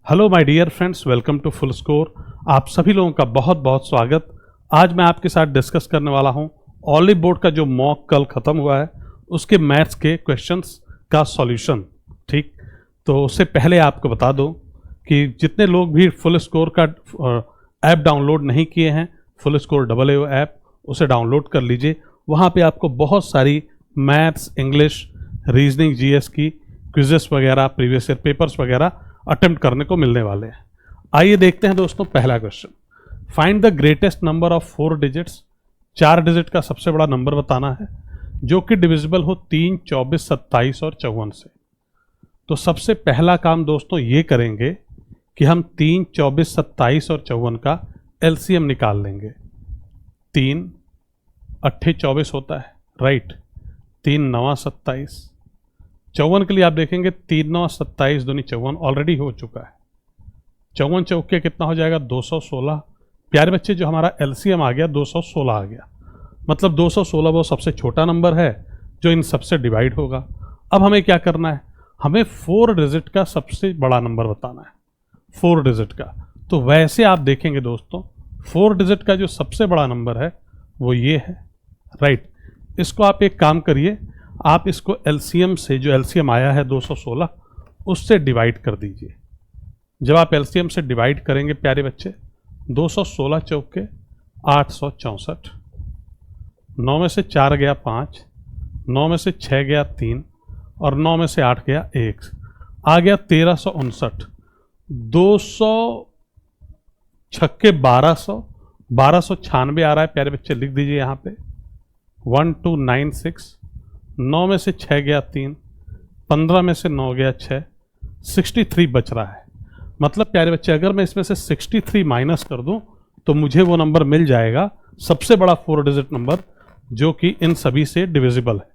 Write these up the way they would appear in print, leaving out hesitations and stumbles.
Hello my dear friends, welcome to full score. आप सभी लोगों का बहुत बहुत स्वागत। आज मैं आपके साथ डिस्कस करने वाला हूं ऑलिव बोर्ड का जो मॉक कल ख़त्म हुआ है उसके मैथ्स के क्वेश्चंस का सॉल्यूशन। ठीक, तो उससे पहले आपको बता दूं कि जितने लोग भी फुल स्कोर का ऐप डाउनलोड नहीं किए हैं, फुल स्कोर AAO ऐप, उसे डाउनलोड कर लीजिए। वहाँ पे आपको बहुत सारी मैथ्स, इंग्लिश, रीजनिंग, जीएस की क्विजेस वगैरह, प्रीवियस ईयर पेपर्स वगैरह अटेम्प्ट करने को मिलने वाले हैं। आइए देखते हैं दोस्तों पहला question. Find the greatest number of 4 digits. 4 digit का सबसे बड़ा नंबर बताना है जो कि डिविजिबल हो 3, 24, 27 और 54 से। तो सबसे पहला काम दोस्तों ये करेंगे कि हम 3, 24, 27 और 54 का एलसीएम निकाल लेंगे। 3 अट्ठे 24 होता है, राइट। 3 9 27। 54 के लिए आप देखेंगे 3 9 27 दूनी 54 ऑलरेडी हो चुका है। 54 चौके कितना हो जाएगा? 216। प्यारे बच्चे, जो हमारा एलसीएम आ गया 216 आ गया। मतलब 216 वो सबसे छोटा नंबर है जो इन सबसे डिवाइड होगा। अब हमें क्या करना है? हमें 4 डिजिट का सबसे बड़ा नंबर बताना है, 4 डिजिट का। तो वैसे आप देखेंगे दोस्तों 4 डिजिट का जो सबसे बड़ा नंबर है वो ये है, राइट। इसको आप एक काम करिए, आप इसको एलसीएम से, जो एलसीएम आया है 216, उससे डिवाइड कर दीजिए। जब आप एलसीएम से डिवाइड करेंगे प्यारे बच्चे, 216 चौके 864, 9 में से 4 गया 5, 9 में से 6 गया 3 और 9 में से 8 गया 1, आ गया 1359। 200 छक्के 1200, 1296 आ रहा है प्यारे बच्चे, लिख दीजिए यहाँ पे 1296। 9 में से 6 गया 3, 15 में से 9 गया 6, 63 बच रहा है। मतलब प्यारे बच्चे, अगर मैं इसमें से 63 माइनस कर दूं तो मुझे वो नंबर मिल जाएगा, सबसे बड़ा 4 डिजिट नंबर जो कि इन सभी से डिविजिबल है।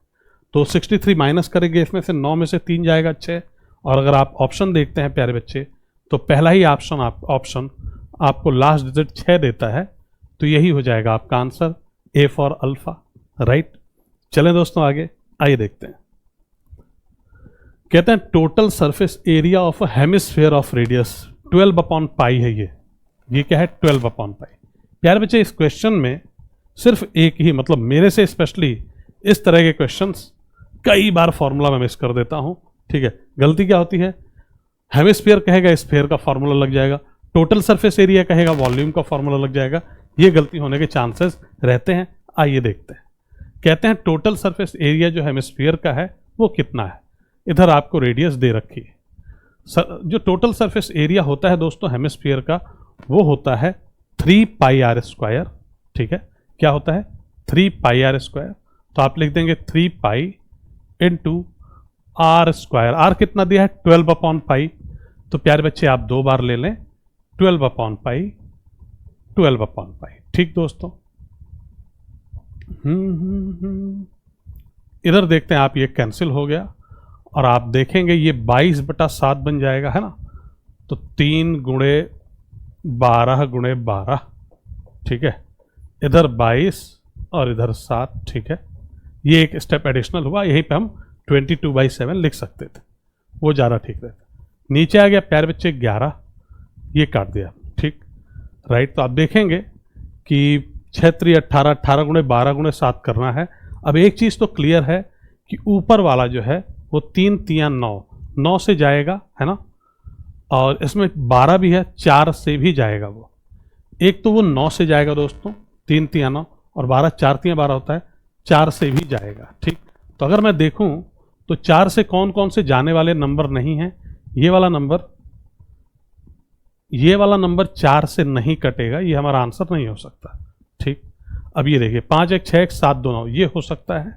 तो 63 माइनस करेंगे, इसमें से 9 में से 3 जाएगा 6। और अगर आप ऑप्शन देखते हैं प्यारे बच्चे, तो पहला ही ऑप्शन आपको लास्ट डिजिट 6 देता है। तो यही हो जाएगा आपका answer, A for alpha, right. चलें दोस्तों आगे, आइए देखते हैं। कहते हैं total surface area of hemisphere of radius 12/π है। ये क्या है? 12/π। प्यारे बच्चे, इस क्वेश्चन में सिर्फ एक ही, मतलब मेरे से स्पेशली इस तरह के क्वेश्चंस कई बार फॉर्मूला में मिस कर देता हूं। ठीक है, गलती क्या होती है? हेमिस्फीयर कहेगा स्फीयर का फॉर्मूला लग जाएगा, टोटल सरफेस एरिया कहेगा वॉल्यूम का फॉर्मूला लग जाएगा। ये गलती होने के चांसेस रहते हैं। आइए देखते हैं। कहते हैं टोटल सरफेस एरिया जो हेमिस्फीयर का है वो कितना है। इधर आपको रेडियस दे रखी है। जो टोटल सरफेस एरिया होता है दोस्तों हेमिस्फीयर का, वो होता है 3πr²। ठीक है, क्या होता है? 3πr²। तो आप लिख देंगे 3π × r²। r कितना दिया है? 12/π। तो प्यारे बच्चे आप 2 बार ले लें, 12/π, 12/π। ठीक दोस्तों, इधर देखते हैं आप, ये कैंसिल हो गया और आप देखेंगे ये 22/7 बन जाएगा, है ना। तो 3 × 12 × 12, ठीक है। इधर 22 और इधर 7, ठीक है। ये एक स्टेप एडिशनल हुआ, यहीं पे हम 22/7 लिख सकते थे, वो ज़्यादा ठीक रहता। नीचे आ गया प्यारे बच्चे 11, ये काट दिया, ठीक, राइट। तो आप देखेंगे कि 6 3 18, 18 × 12 × 7 करना है। अब एक चीज़ तो क्लियर है कि ऊपर वाला जो है वो 3 3 9, 9 से जाएगा, है ना। और इसमें 12 भी है, 4 से भी जाएगा वो। एक तो वो 9 से जाएगा दोस्तों, 3 3 9, और 12 4 3 12 होता है, 4 से भी जाएगा। ठीक, तो अगर मैं देखूं तो 4 से कौन कौन से जाने वाले नंबर नहीं हैं। ये वाला नंबर 4 से नहीं कटेगा, ये हमारा आंसर नहीं हो सकता। ठीक, अब ये देखिए 5 1 6 1 7 2 9, ये हो सकता है।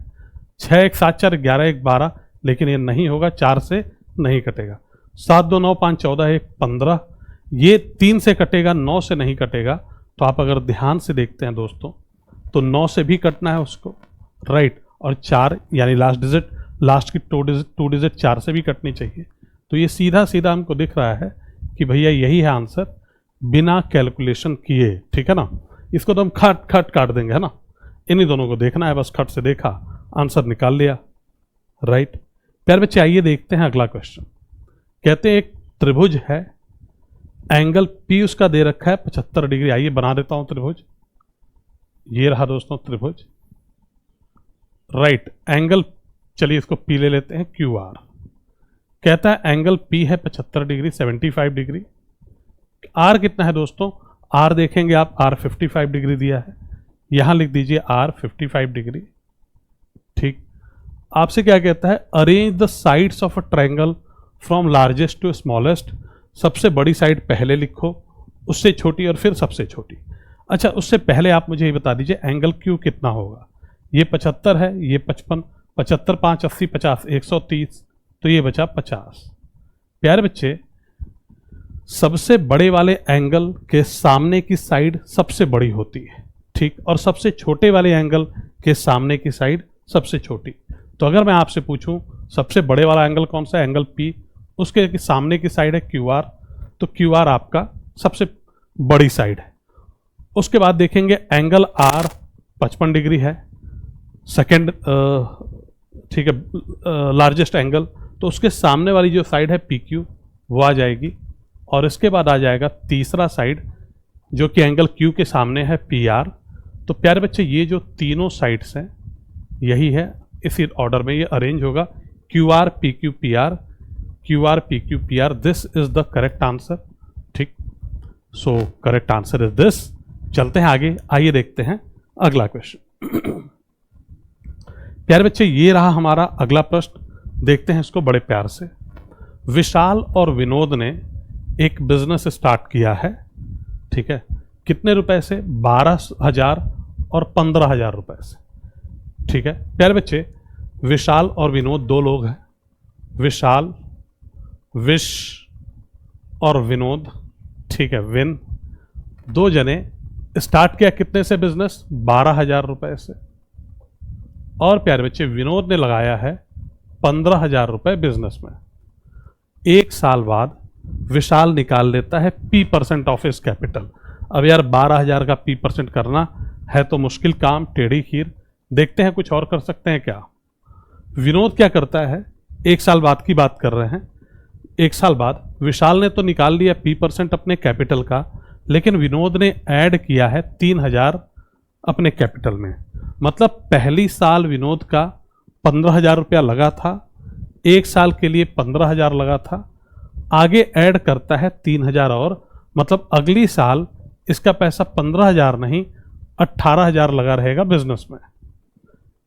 6 1 7 4 11 1 12, लेकिन ये नहीं होगा, 4 से नहीं कटेगा। 7 2 9 5 14 1 15, ये 3 से कटेगा, 9 से नहीं कटेगा। तो आप अगर ध्यान से देखते हैं दोस्तों, तो 9 से भी कटना है उसको, राइट। और 4 यानी लास्ट डिजिट, लास्ट की 2 डिजिट 4 से भी कटनी चाहिए। तो ये सीधा सीधा हमको दिख रहा है कि भैया यही है आंसर, बिना कैलकुलेशन किए। ठीक है ना, इसको तो हम खट काट देंगे, है ना। इन्हीं दोनों को देखना है, बस खट से देखा, आंसर निकाल लिया, राइट। प्यारे बच्चे आइए देखते हैं अगला क्वेश्चन। कहते हैं एक त्रिभुज है एंगल P उसका दे रखा है 75 डिग्री। आइए बना देता हूं त्रिभुज। ये रहा दोस्तों त्रिभुज, राइट। एंगल, चलिए इसको P ले लेते हैं, QR। कहता है एंगल P है 75 डिग्री, 75 डिग्री। R कितना है दोस्तों? R देखेंगे आप, R 55 डिग्री दिया है, यहां लिख दीजिए R 55 डिग्री। ठीक। आपसे क्या कहता है? Arrange the sides of a triangle from largest to smallest. सबसे बड़ी साइड पहले लिखो, उससे छोटी और फिर सबसे छोटी। अच्छा, उससे पहले आप मुझे ये बता दीजिए एंगल Q कितना होगा। ये 75 है, ये 55, 75 5 80 50 130, तो ये बचा 50। प्यारे बच्चे, सबसे बड़े वाले एंगल के सामने की साइड सबसे बड़ी होती है, ठीक, और सबसे छोटे वाले एंगल के सामने की साइड सबसे छोटी। तो अगर मैं आपसे पूछूं सबसे बड़े वाला एंगल कौन सा है? एंगल P, उसके सामने की साइड है QR, तो QR आपका सबसे बड़ी साइड है। उसके बाद देखेंगे एंगल R 55 डिग्री है, सेकेंड, ठीक है, लार्जेस्ट एंगल, तो उसके सामने वाली जो साइड है PQ वो आ जाएगी। और इसके बाद आ जाएगा तीसरा साइड जो कि एंगल Q के सामने है PR। तो प्यारे बच्चे, ये जो तीनों साइड्स हैं यही है, इसी ऑर्डर में ये अरेंज होगा, QR PQ PR, QR PQ PR। This is the correct answer. ठीक, so correct answer is this. चलते हैं आगे, आइए देखते हैं अगला क्वेश्चन। प्यारे बच्चे, ये रहा हमारा अगला प्रश्न, देखते हैं इसको बड़े प्यार से। विशाल और विनोद ने एक बिजनेस स्टार्ट किया है, ठीक है, कितने रुपए से? 12,000 और 15,000 रुपए से। ठीक है प्यारे बच्चे, विशाल और विनोद दो लोग हैं। विशाल, विश और विनोद, ठीक है, विन, दो जने स्टार्ट किया कितने से बिजनेस? 12,000 रुपए से। और प्यारे बच्चे, विनोद ने लगाया है 15,000 रुपए बिजनेस में। एक साल बाद विशाल निकाल लेता है P% ऑफ इस कैपिटल। अब यार 12,000 का P% करना है तो मुश्किल काम, टेढ़ी खीर। देखते हैं कुछ और कर सकते हैं क्या। विनोद क्या करता है, एक साल बाद की बात कर रहे हैं, एक साल बाद विशाल ने तो निकाल लिया P% अपने कैपिटल का, लेकिन विनोद ने ऐड किया है 3,000 अपने कैपिटल में। मतलब पहली साल विनोद का 15,000 रुपया लगा था, एक साल के लिए 15,000 लगा था, आगे ऐड करता है 3,000 और, मतलब अगली साल इसका पैसा 15,000 नहीं 18,000 लगा रहेगा बिजनेस में।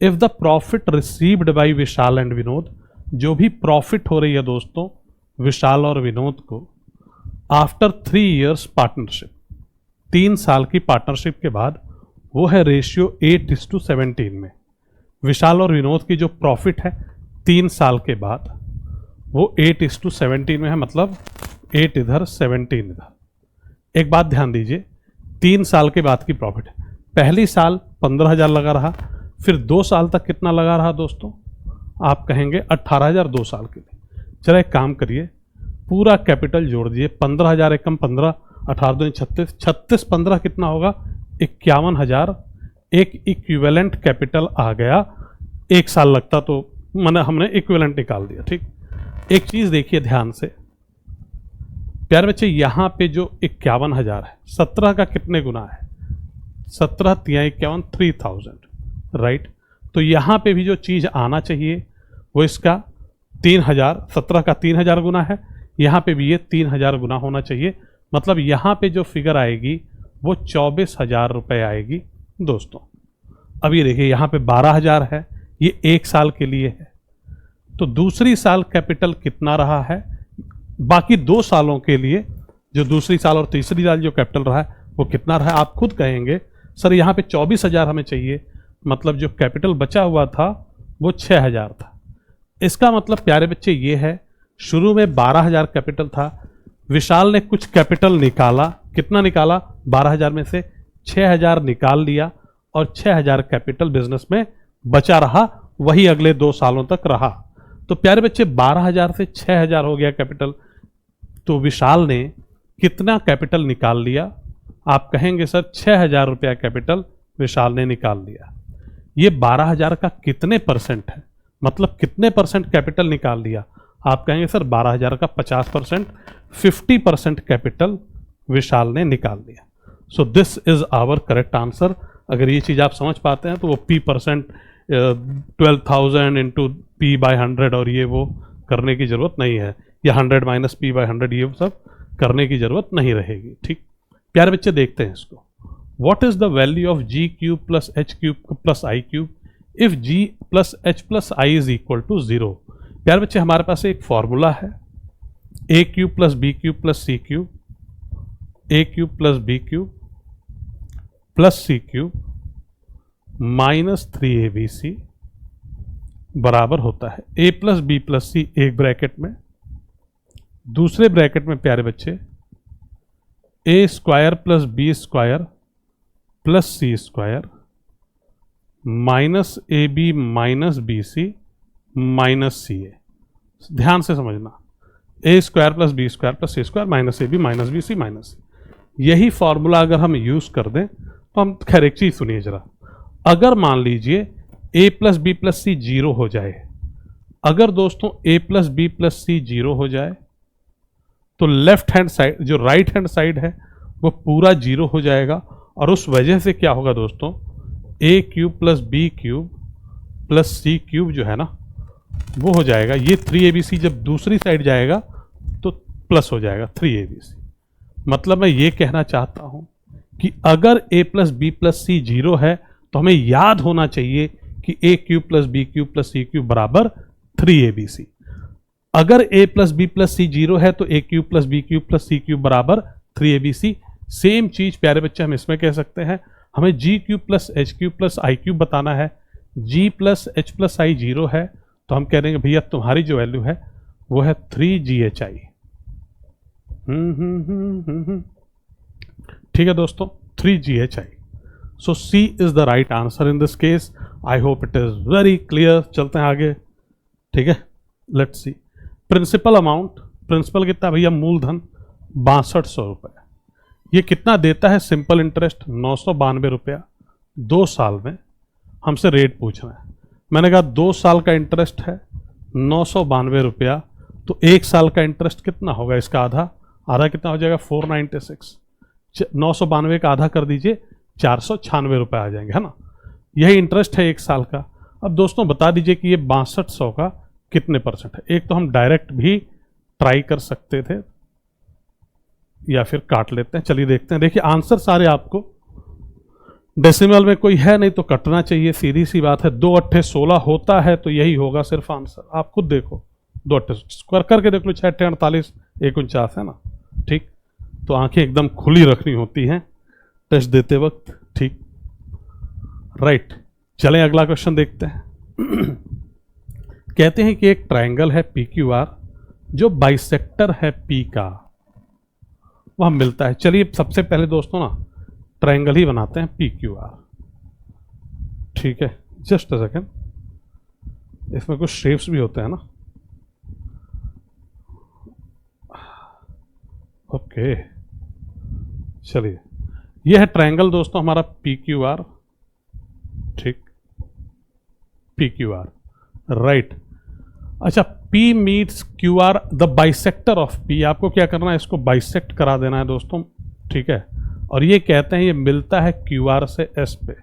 If the profit received by Vishal and Vinod, जो भी प्रॉफिट हो रही है दोस्तों विशाल और विनोद को, आफ्टर 3 years पार्टनरशिप, 3 साल की पार्टनरशिप के बाद, वो है रेशियो 8:17 में। विशाल और विनोद की जो प्रॉफिट है 3 साल के बाद वो 8:17 में है, मतलब 8 इधर 17 इधर। एक बात ध्यान दीजिए, 3 साल के बाद की प्रॉफिट है, पहली साल 15,000 लगा रहा, फिर 2 साल तक कितना लगा रहा दोस्तों? आप कहेंगे 18,000 2 साल के लिए। चलो एक काम करिए, पूरा कैपिटल जोड़ दीजिए, 15,000 एकम 15, 18 दूनी 36, 36 15 कितना होगा? 51,000। एक इक्विवेलेंट कैपिटल आ गया। एक साल लगता तो मैंने हमने इक्विवेलेंट निकाल दिया। ठीक, एक चीज देखिए ध्यान से प्यारे बच्चे, यहां पे जो 51,000 है 17 का कितने गुना है? 17 3 51 3000, राइट। तो यहां पे भी जो चीज आना चाहिए वो इसका 3,000, 17 का 3,000 गुना है, यहां पे भी ये 3,000 गुना होना चाहिए। मतलब यहां पे जो फिगर आएगी वो 24,000 रुपए आएगी दोस्तों। अब ये देखिए यहां पे 12,000 है, ये एक साल के लिए है, तो दूसरी साल कैपिटल कितना रहा है? बाकी 2 सालों के लिए जो दूसरी साल और तीसरी साल जो कैपिटल रहा है वो कितना रहा है? आप खुद कहेंगे सर यहाँ पे 24,000 हमें चाहिए, मतलब जो कैपिटल बचा हुआ था वो 6,000 था। इसका मतलब प्यारे बच्चे ये है, शुरू में 12,000 कैपिटल था, विशाल ने कुछ कैपिटल निकाला, कितना निकाला? 12,000 में से 6,000 निकाल लिया और 6,000 कैपिटल बिजनेस में बचा रहा, वही अगले 2 सालों तक रहा। तो प्यारे बच्चे 12,000 से 6,000 हो गया कैपिटल, तो विशाल ने कितना कैपिटल निकाल लिया? आप कहेंगे सर 6,000 रुपया कैपिटल विशाल ने निकाल लिया। ये 12,000 का कितने परसेंट है, मतलब कितने परसेंट कैपिटल निकाल लिया? आप कहेंगे सर 12,000 का 50%, 50% कैपिटल विशाल ने निकाल लिया। So this is our correct answer. अगर ये चीज़ आप समझ पाते हैं तो वो P% 12,000 इंटू P/100 और ये वो करने की ज़रूरत नहीं है, या 100 माइनस P/100 ये सब करने की ज़रूरत नहीं रहेगी। ठीक, प्यारे बच्चे देखते हैं इसको। What is the value of G cube plus H cube plus I cube if G plus H plus I is equal to 0? प्यारे बच्चे हमारे पास एक फॉर्मूला है, A cube plus B cube plus C cube, A cube plus B cube plus C cube minus 3ABC बराबर होता है A plus B plus C एक bracket में, दूसरे ब्रैकेट में प्यारे बच्चे A square plus B square plus C square minus AB minus BC minus CA। ध्यान से समझना, A square plus B square plus C square minus AB minus BC minus C। यही फॉर्मूला अगर हम यूज कर दें तो हम, खैर एक चीज सुनिए जरा, अगर मान लीजिए A plus B plus C 0 हो जाए, अगर दोस्तों A plus B plus C 0 हो जाए तो लेफ्ट हैंड साइड जो राइट हैंड साइड है वो पूरा 0 हो जाएगा, और उस वजह से क्या होगा दोस्तों, A cube plus B cube plus C cube जो है ना वो हो जाएगा, ये 3ABC जब दूसरी साइड जाएगा तो प्लस हो जाएगा 3ABC। मतलब मैं ये कहना चाहता हूं कि अगर A plus B plus C 0 है तो हमें याद होना चाहिए कि A cube plus B cube plus C cube बराबर 3ABC। अगर A plus B plus C 0 है तो A cube plus B cube plus C cube बराबर 3ABC। सेम चीज प्यारे बच्चे हम इसमें कह सकते हैं, हमें G cube plus H cube plus I cube बताना है, G plus H plus I 0 है तो हम कह देंगे भैया तुम्हारी जो वैल्यू है वो है 3GHI। ठीक है दोस्तों, 3GHI। So C is the right answer in this case. I hope it is very clear. चलते हैं आगे। ठीक है, let's see. Principal amount, principal कितना भैया, मूलधन 6200 रुपये। ये कितना देता है सिंपल इंटरेस्ट, 992 रुपया 2 साल में। हमसे रेट पूछ रहे हैं, मैंने कहा 2 साल का इंटरेस्ट है 992 रुपया, तो 1 साल का इंटरेस्ट कितना होगा, इसका आधा, आधा कितना हो जाएगा 496। 992 का आधा कर दीजिए 496 रुपये आ जाएंगे, है ना। यही इंटरेस्ट है 1 साल का। अब दोस्तों बता दीजिए कि ये 6200 का कितने परसेंट है। एक तो हम डायरेक्ट भी ट्राई कर सकते थे या फिर काट लेते हैं। चलिए देखते हैं। देखिए आंसर सारे आपको डेसिमल में कोई है नहीं तो कटना चाहिए, सीधी सी बात है। 2 8 16 होता है तो यही होगा सिर्फ आंसर। आप खुद देखो, 2 8 स्क्वायर करके देख लो, 6 8 48 1 49 है ना। ठीक, तो आंखें एकदम खुली रखनी होती हैं टेस्ट देते वक्त। ठीक, राइट। चलें अगला क्वेश्चन देखते हैं। कहते हैं कि एक ट्रायंगल है PQR जो बाइसेक्टर है P का, वह मिलता है। चलिए सबसे पहले दोस्तों ना ट्रायंगल ही बनाते हैं PQR। ठीक है, जस्ट अ सेकेंड, इसमें कुछ शेप्स भी होते हैं ना। ओके, चलिए यह है ट्रायंगल दोस्तों हमारा PQR। ठीक, PQR, राइट। अच्छा, P meets QR the bisector of P। आपको क्या करना है, इसको बाइसेक्ट करा देना है दोस्तों। ठीक है, और ये कहते हैं ये मिलता है QR से S पे।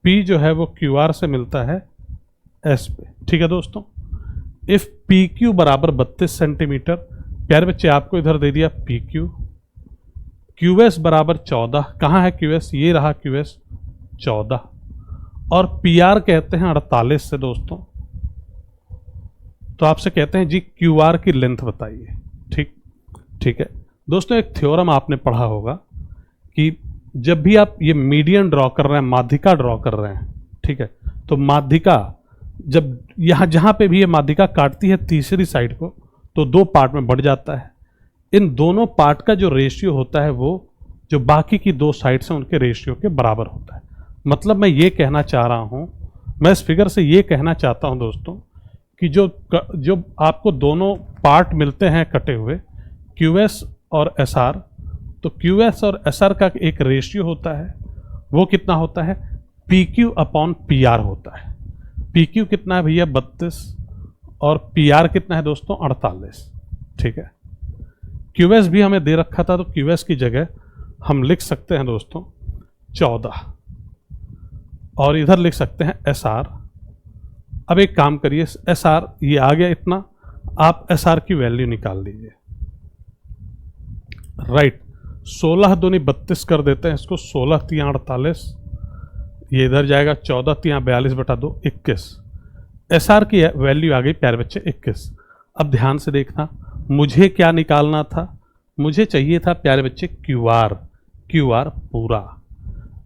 P जो है वो QR से मिलता है S पे। ठीक है दोस्तों, इफ PQ बराबर 32 सेंटीमीटर, प्यारे बच्चे आपको इधर दे दिया PQ, QS बराबर 14, कहाँ है QS, ये रहा QS 14, और PR कहते हैं 48 से दोस्तों। तो आपसे कहते हैं जी QR की लेंथ बताइए। ठीक, ठीक है दोस्तों, एक थ्योरम आपने पढ़ा होगा कि जब भी आप ये मीडियन ड्रॉ कर रहे हैं, माध्यिका ड्रॉ कर रहे हैं, ठीक है, तो माध्यिका जब यहाँ जहाँ पे भी ये माध्यिका काटती है तीसरी साइड को तो 2 पार्ट में बढ़ जाता है। इन दोनों पार्ट का जो रेशियो होता है वो जो बाकी की 2 साइड्स हैं उनके रेशियो के बराबर होता है। मतलब मैं ये कहना चाह रहा हूँ, मैं इस फिगर से ये कहना चाहता हूँ दोस्तों कि जो आपको दोनों पार्ट मिलते हैं कटे हुए, QS और SR, तो QS और SR का एक रेशियो होता है, वो कितना होता है, PQ अपॉन PR होता है। PQ कितना है भैया 32, और PR कितना है दोस्तों 48, ठीक है। QS भी हमें दे रखा था, तो QS की जगह हम लिख सकते हैं दोस्तों 14 और इधर लिख सकते हैं SR। अब एक काम करिए, SR ये आ गया इतना, आप SR की वैल्यू निकाल लीजिए। राइट, 16 दूनी 32 कर देते हैं इसको, 16 तियां 48, ये इधर जाएगा 14 तियां 42/2 21। SR की वैल्यू आ गई प्यारे बच्चे 21। अब ध्यान से देखना, मुझे क्या निकालना था, मुझे चाहिए था प्यारे बच्चे QR पूरा।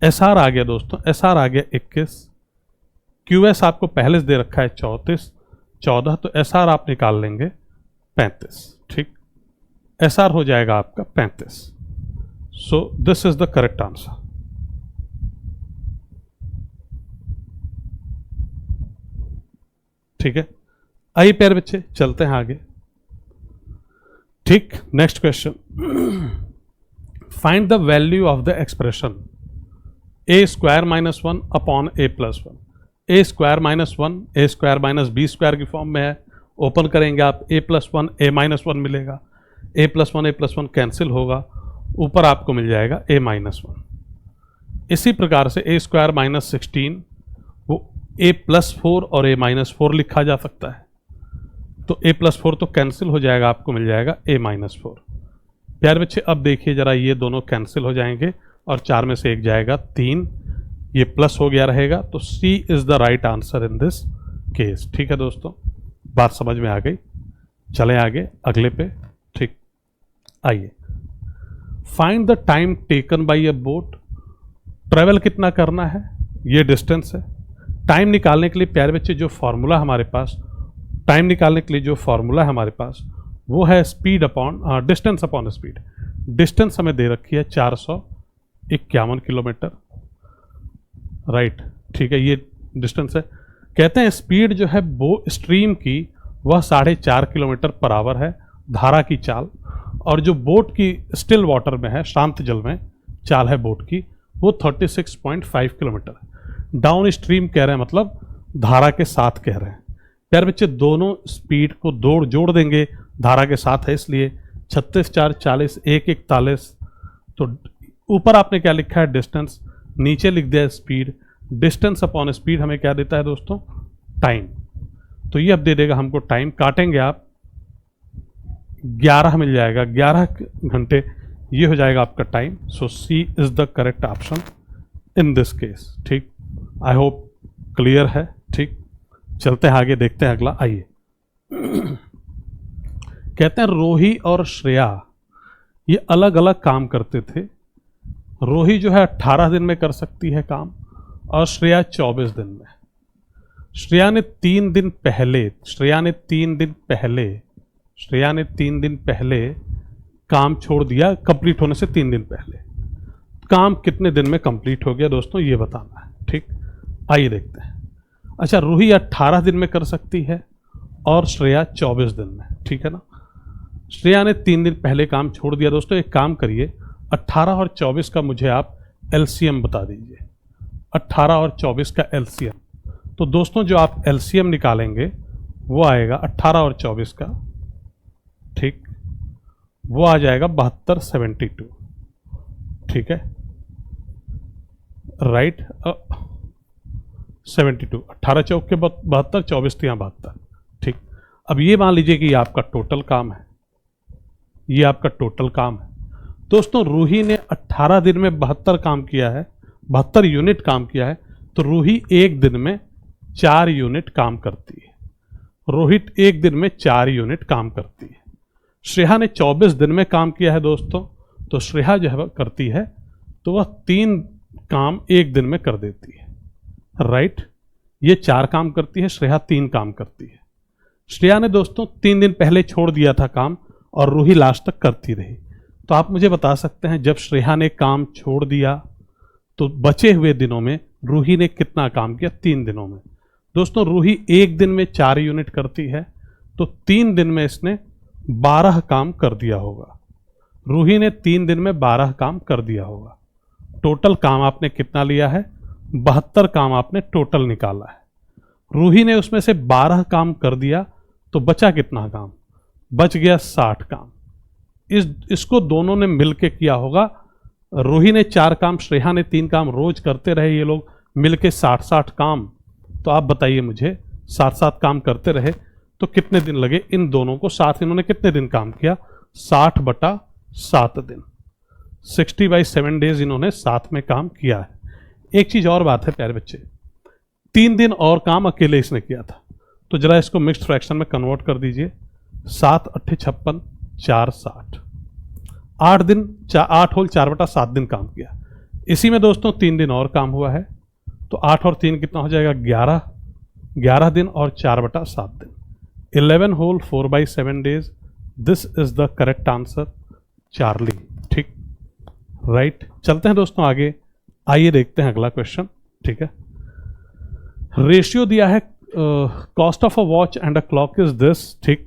SR आ गया दोस्तों, SR आ गया 21, QS आपको पहले से दे रखा है 14, तो SR आप निकाल लेंगे 35, ठीक। SR हो जाएगा आपका 35। सो this is the correct answer. ठीक है, आइए प्यारे बच्चे चलते हैं आगे। ठीक, next question, find the value of the expression a² - 1 upon a+1। a² - 1 a² - b² की फॉर्म में है। ओपन करेंगे आप a+1 a-1 मिलेगा, a+1 कैंसिल होगा, ऊपर आपको मिल जाएगा a-1। इसी प्रकार से a² - 16 वो a+4 और a-4 लिखा जा सकता है, तो a+4 तो कैंसिल हो जाएगा, आपको मिल जाएगा a-4। प्यारे बच्चे अब देखिए जरा, ये दोनों कैंसिल हो जाएंगे और 4 में से एक जाएगा 3, ये प्लस हो गया रहेगा, तो C is the right answer in this case. ठीक है दोस्तों, बात समझ में आ गई। चले आगे अगले पे। ठीक, आइए, find the time taken by a boat. Travel कितना करना है, ये डिस्टेंस है। टाइम निकालने के लिए प्यारे बच्चे जो फॉर्मूला हमारे पास, टाइम निकालने के लिए जो फॉर्मूला है हमारे पास वो है speed upon distance upon speed. Distance हमें दे रखी है 451 किलोमीटर। राइट, ठीक है, ये डिस्टेंस है। कहते हैं स्पीड जो है वो स्ट्रीम की वह 4.5 किलोमीटर पर आवर है, धारा की चाल, और जो बोट की स्टिल वाटर में है, शांत जल में चाल है बोट की, वो 36.5 किलोमीटर है। डाउन स्ट्रीम कह रहे हैं, मतलब धारा के साथ कह रहे हैं। प्यारे बच्चे दोनों स्पीड को जोड़ देंगे, धारा के साथ है इसलिए 36 4 40 1 41। तो ऊपर आपने क्या लिखा है डिस्टेंस, नीचे लिख दिया स्पीड। डिस्टेंस अपॉन स्पीड हमें क्या देता है दोस्तों, टाइम। तो ये अब दे देगा हमको टाइम, काटेंगे आप 11 मिल जाएगा, 11 घंटे, ये हो जाएगा आपका time. So C is the correct option in this case. ठीक, आई होप क्लियर है। ठीक, चलते हैं आगे, देखते हैं अगला। आइए, कहते हैं रोही और श्रेया ये अलग अलग काम करते थे। रोही जो है 18 दिन में कर सकती है काम और श्रेया 24 दिन में। श्रेया ने 3 दिन पहले काम छोड़ दिया, कंप्लीट होने से 3 दिन पहले। काम कितने दिन में कंप्लीट हो गया दोस्तों, ये बताना है। ठीक, आइए देखते हैं। अच्छा, रूही 18 दिन में कर सकती है और श्रेया 24 दिन में, ठीक है ना। श्रेया ने 3 दिन पहले काम छोड़ दिया। दोस्तों एक काम करिए, 18 और 24 का मुझे आप एलसीएम बता दीजिए। 18 और 24 का एलसीएम, तो दोस्तों जो आप एलसीएम निकालेंगे वो आएगा 18 और 24 का, ठीक, वो आ जाएगा 72 72। ठीक है, राइट, 72, 18 चौक के 72, 24 तियां 72। ठीक, अब ये मान लीजिए कि ये आपका टोटल काम है, ये आपका टोटल काम है। दोस्तों रूही ने 18 दिन में 72 काम किया है, 72 यूनिट काम किया है, तो रूही एक दिन में 4 यूनिट काम करती है। रोहित एक दिन में 4 यूनिट काम करती है। श्रेया ने 24 दिन में काम किया है दोस्तों, तो श्रेया जो है करती है तो वह 3 काम एक दिन में कर देती है। राइट, ये 4 काम करती है, श्रेया 3 काम करती है। श्रेया ने दोस्तों 3 दिन पहले छोड़ दिया था काम और रूही लास्ट तक करती रही। तो आप मुझे बता सकते हैं जब श्रेया ने काम छोड़ दिया तो बचे हुए दिनों में रूही ने कितना काम किया 3 दिनों में। दोस्तों रूही एक दिन में 4 यूनिट करती है, तो 3 दिन में इसने 12 काम कर दिया होगा। रूही ने 3 दिन में 12 काम कर दिया होगा। टोटल काम आपने कितना लिया है, 72 काम आपने टोटल निकाला है। रूही ने उसमें से 12 काम कर दिया, तो बचा कितना काम? बच गया 60 काम। इसको दोनों ने मिलके किया होगा। रूही ने 4 काम, श्रेया ने 3 काम, रोज करते रहे ये लोग मिलके 60-60 काम। तो आप बताइए मुझे, 7-7 काम करते रहे तो कितने दिन लगे इन दोनों को? साथ इन्होंने कितने दिन काम किया? 60/7 दिन। 60/7 डेज इन्होंने साथ में काम किया है। एक चीज और बात है प्यारे बच्चे, 3 दिन और काम अकेले इसने किया था। तो जरा इसको मिक्स्ड फ्रैक्शन में कन्वर्ट कर दीजिए। 7 × 8 = 56, 4 × 60, 8 दिन, 8 होल 4/7 दिन काम किया। इसी में दोस्तों 3 दिन और काम हुआ है, तो 8 और 3 कितना हो जाएगा? 11 दिन और 4/7 दिन। 11 whole 4/7 days. This is the correct answer Charlie. ठीक, राइट। चलते हैं दोस्तों आगे, आइए देखते हैं अगला क्वेश्चन। ठीक है, रेशियो दिया है cost of a watch and a clock is this. ठीक,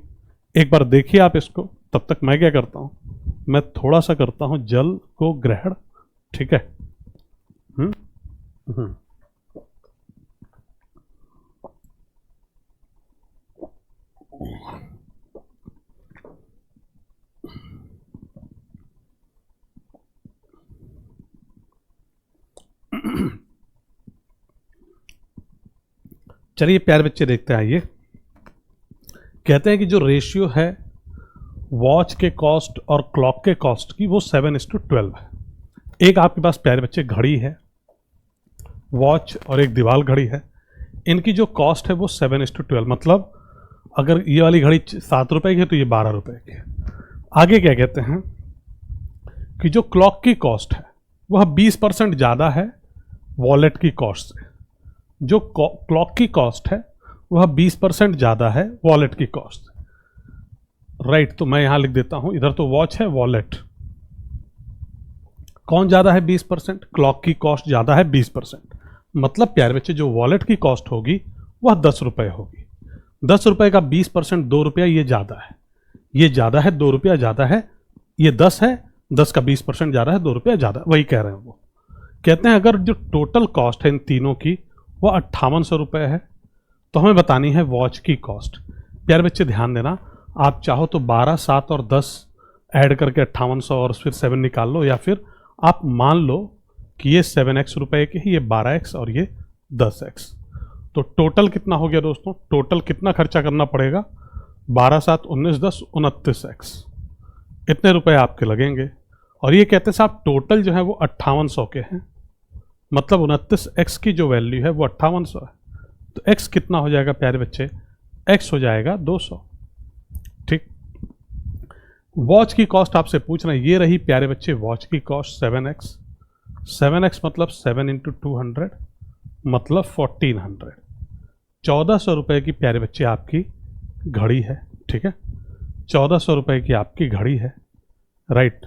एक बार देखिए आप इसको, तब तक मैं क्या करता हूं, मैं थोड़ा सा करता हूं जल को ग्रहण। ठीक है, चलिए प्यारे बच्चे देखते हैं। आइए, कहते हैं कि जो रेशियो है वॉच के कॉस्ट और क्लॉक के कॉस्ट की वो 7:12 है। एक आपके पास प्यारे बच्चे घड़ी है, वॉच और एक दीवार घड़ी है। इनकी जो कॉस्ट है वो 7:12, मतलब अगर ये वाली घड़ी 7 रुपए की है तो ये 12 रुपए की है। आगे क्या कहते हैं कि जो क्लॉक की कॉस्ट है वह 20% ज़्यादा है वॉलेट की कॉस्ट से। जो क्लॉक की कॉस्ट है वह 20% ज़्यादा है वॉलेट की कॉस्ट से। राइट, तो मैं यहां लिख देता हूं, इधर तो वॉच है, वॉलेट कौन ज़्यादा है? 20%। क्लॉक की कॉस्ट ज़्यादा है 20%, मतलब प्यारे बच्चे जो वॉलेट की कॉस्ट होगी वह 10 रुपये होगी। 10 रुपये का 20% 2 रुपया, ये ज़्यादा है, ये ज़्यादा है, 2 रुपया ज़्यादा है। ये 10 है, 10 का 20% ज़्यादा है, 2 रुपया ज़्यादा, वही कह रहे हैं वो। कहते हैं अगर जो टोटल कॉस्ट है इन तीनों की वो 5800 रुपये है, तो हमें बतानी है वॉच की कॉस्ट। प्यारे बच्चे ध्यान देना, आप चाहो तो 12, 7 और 10 ऐड करके 5800 और फिर 7 निकाल लो, या फिर आप मान लो कि ये 7x रुपए के, ये 12x और ये 10x। तो टोटल कितना हो गया दोस्तों? टोटल कितना खर्चा करना पड़ेगा? 12, 7, 19, 10, 29x। इतने रुपए आपके लगेंगे। और ये कहते हैं साहब टोटल जो है वो 5800 के हैं, मतलब 29x की जो वैल्यू है वो 5800 है। तो x कितना हो जाएगा प्यारे बच्चे? x हो जाएगा 200। ठीक, वॉच की कॉस्ट आपसे पूछ रहे हैं, ये रही प्यारे बच्चे वॉच की कॉस्ट 7x। 7x मतलब 7 × 200 मतलब 1400। 1400 रुपए की प्यारे बच्चे आपकी घड़ी है। ठीक है, 1400 रुपए की आपकी घड़ी है। Right,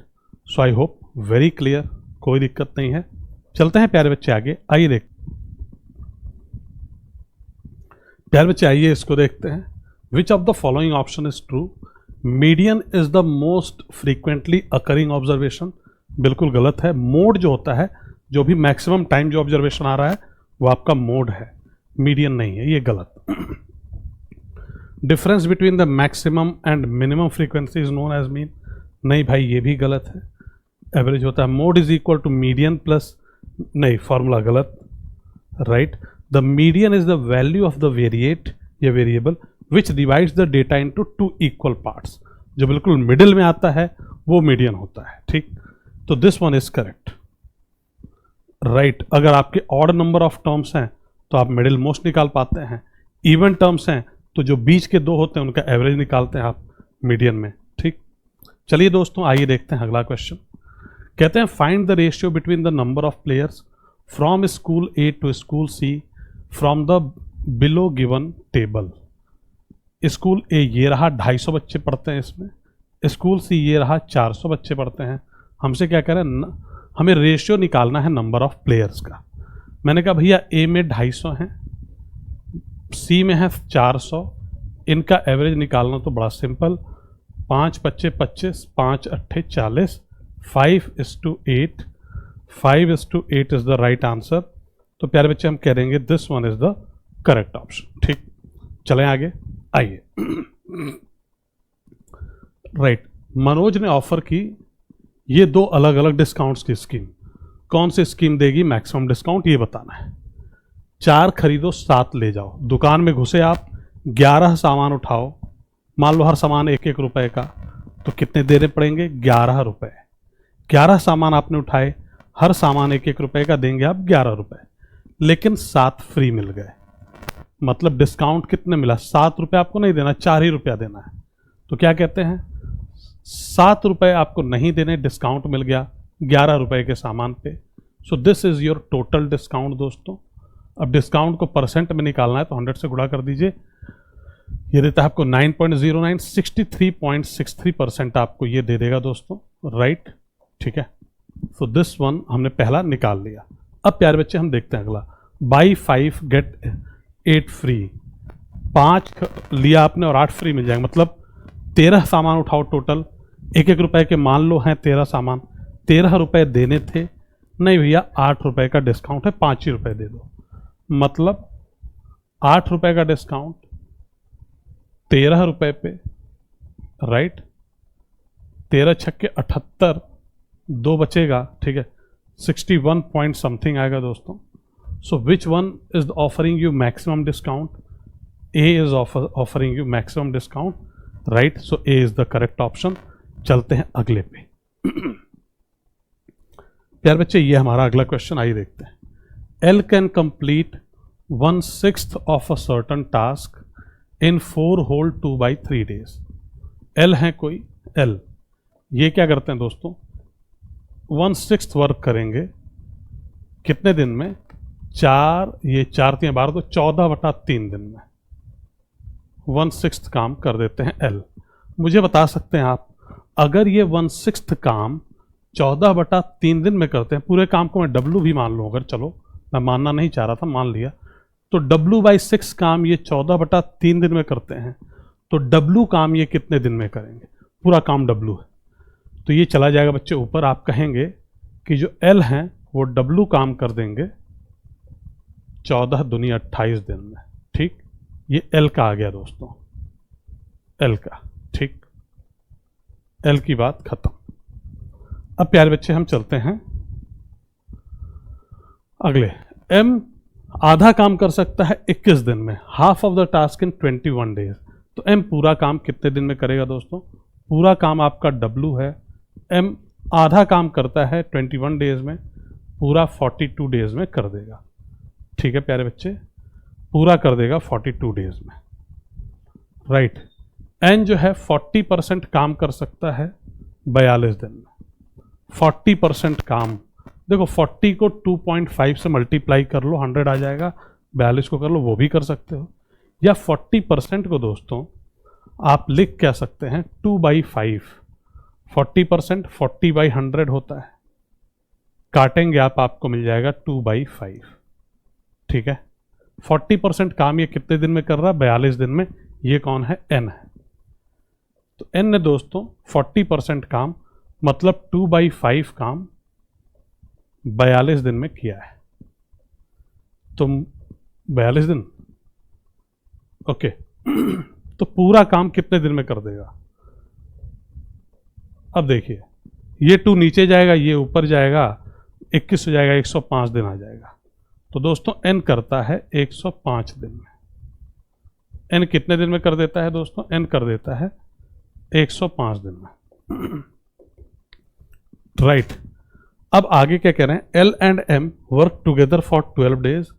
so I hope very clear, कोई दिक्कत नहीं है। चलते हैं प्यारे बच्चे आगे, आइए देख प्यारे बच्चे आइए इसको देखते हैं। Which of the following option is true? Median is the most frequently occurring observation. बिल्कुल गलत है। मोड जो होता है, जो भी मैक्सिमम टाइम जो ऑब्जर्वेशन आ रहा है वो आपका मोड है, मीडियन नहीं है, ये गलत। Difference between the maximum and minimum frequency is known as mean. नहीं भाई, ये भी गलत है। एवरेज होता है। Mode is equal to median plus, नहीं, फॉर्मूला गलत। Right, the median is the value of the variate या variable which divides the data into 2 equal parts. जो बिल्कुल मिडिल में आता है वो मीडियन होता है। ठीक, तो this one is correct. Right, अगर आपके ऑड नंबर ऑफ टर्म्स हैं तो आप मिडिल मोस्ट निकाल पाते हैं। इवन टर्म्स हैं तो जो बीच के 2 होते हैं उनका एवरेज निकालते हैं आप मीडियन में। ठीक, चलिए दोस्तों आइए देखते हैं अगला क्वेश्चन। कहते हैं find the ratio between the number of players from school A to school C from the below given table. School A ये रहा 250 बच्चे पढ़ते हैं इसमें, स्कूल सी ये रहा 400 बच्चे पढ़ते हैं। हमसे क्या कह रहे हैं? हमें रेशियो निकालना है नंबर ऑफ प्लेयर्स का। मैंने कहा भैया ए में 250 हैं, सी में है 400, इनका एवरेज निकालना तो बड़ा सिंपल। 5 बच्चे 25, 5 अट्ठे 40, 5:8, 5:8 इज द राइट आंसर। तो प्यारे बच्चे हम कह देंगे this one is the correct option. ठीक, चलें आगे, आइए। राइट, मनोज ने ऑफर की ये 2 अलग अलग डिस्काउंट्स की स्कीम। कौन सी स्कीम देगी मैक्सिमम डिस्काउंट, ये बताना है। 4 खरीदो 7 ले जाओ। दुकान में घुसे आप, 11 सामान उठाओ, मान लो हर सामान 1-1 रुपए का, तो कितने देने पड़ेंगे? 11 रुपए। 11 सामान आपने उठाए, हर सामान 1-1 रुपए का, देंगे आप 11 रुपए, लेकिन 7 फ्री मिल गए। मतलब डिस्काउंट कितने मिला? 7 रुपये आपको नहीं देना, 4 ही रुपया देना है। तो क्या कहते हैं, 7 रुपये आपको नहीं देने, डिस्काउंट मिल गया 11 रुपए के सामान पे। सो this is your total discount दोस्तों। अब डिस्काउंट को परसेंट में निकालना है तो 100 से गुणा कर दीजिए। ये देता है आपको 9.09, 63.63% आपको ये दे देगा दोस्तों। राइट, ठीक है। सो दिस वन हमने पहला निकाल लिया। अब प्यारे बच्चे हम देखते हैं अगला, बाई 5 गेट 8 फ्री। 5 लिया आपने और 8 फ्री मिल जाएगा। मतलब 13 सामान उठाओ टोटल, 1-1 रुपए के मान लो हैं 13 सामान, 13 रुपए देने थे, नहीं भैया 8 रुपए का डिस्काउंट है, 5 ही रुपए दे दो। मतलब 8 रुपए का डिस्काउंट 13 रुपए पे। राइट, 13 छक्के 78, 2 बचेगा, ठीक है, 61 पॉइंट समथिंग आएगा दोस्तों। So which one is offering you maximum discount? A is offering you maximum discount. Right, so A is the correct option. चलते हैं अगले पे। प्यारे बच्चे ये हमारा अगला क्वेश्चन, आइए देखते हैं। L can complete 1/6 of a certain task in 4 whole 2/3 days। L है कोई, एल ये क्या करते हैं दोस्तों, 1/6 वर्क करेंगे कितने दिन में? 4, ये 4 3 12 तो 14/3 दिन में 1/6 काम कर देते हैं एल। मुझे बता सकते हैं आप, अगर ये 1/6 काम 14/3 दिन में करते हैं, पूरे काम को मैं W भी मान लूँ, अगर चलो मैं मानना नहीं चाह रहा था, मान लिया, तो W/6 काम ये 14/3 दिन में करते हैं, तो W काम ये कितने दिन में करेंगे? पूरा काम W है, तो ये चला जाएगा बच्चे ऊपर। आप कहेंगे कि जो L हैं वो W काम कर देंगे 14 दूनी 28 दिन में। ठीक, ये L का आ गया दोस्तों, L का। ठीक, L की बात खत्म। अब प्यारे बच्चे हम चलते हैं अगले। M आधा काम कर सकता है 21 दिन में, half of the task in 21 days। तो M पूरा काम कितने दिन में करेगा दोस्तों? पूरा काम आपका W है, M आधा काम करता है 21 डेज में, पूरा 42 डेज में कर देगा। ठीक है प्यारे बच्चे, पूरा कर देगा 42 डेज में। राइट, N जो है 40% काम कर सकता है 42 दिन में। 40% काम, देखो 40 को 2.5 से मल्टीप्लाई कर लो, 100 आ जाएगा, 42 को कर लो, वो भी कर सकते हो। या 40% को दोस्तों आप लिख क्या सकते हैं, 2/5। 40% 40/100 होता है, काटेंगे आप, आपको मिल जाएगा 2/5। ठीक है, 40% काम ये कितने दिन में कर रहा है? 42 दिन में। ये कौन है? N है। तो N ने दोस्तों 40% काम, मतलब 2/5 काम 42 दिन में किया है। तो 42 दिन, ओके। तो पूरा काम कितने दिन में कर देगा? अब देखिए, ये 2 नीचे जाएगा, ये ऊपर जाएगा, 21 हो जाएगा, 105 दिन आ जाएगा। तो दोस्तों N करता है 105 दिन में। N कितने दिन में कर देता है दोस्तों? N कर देता है 105 दिन में। राइट, अब आगे क्या कह रहे हैं? L and M work together for 12 days.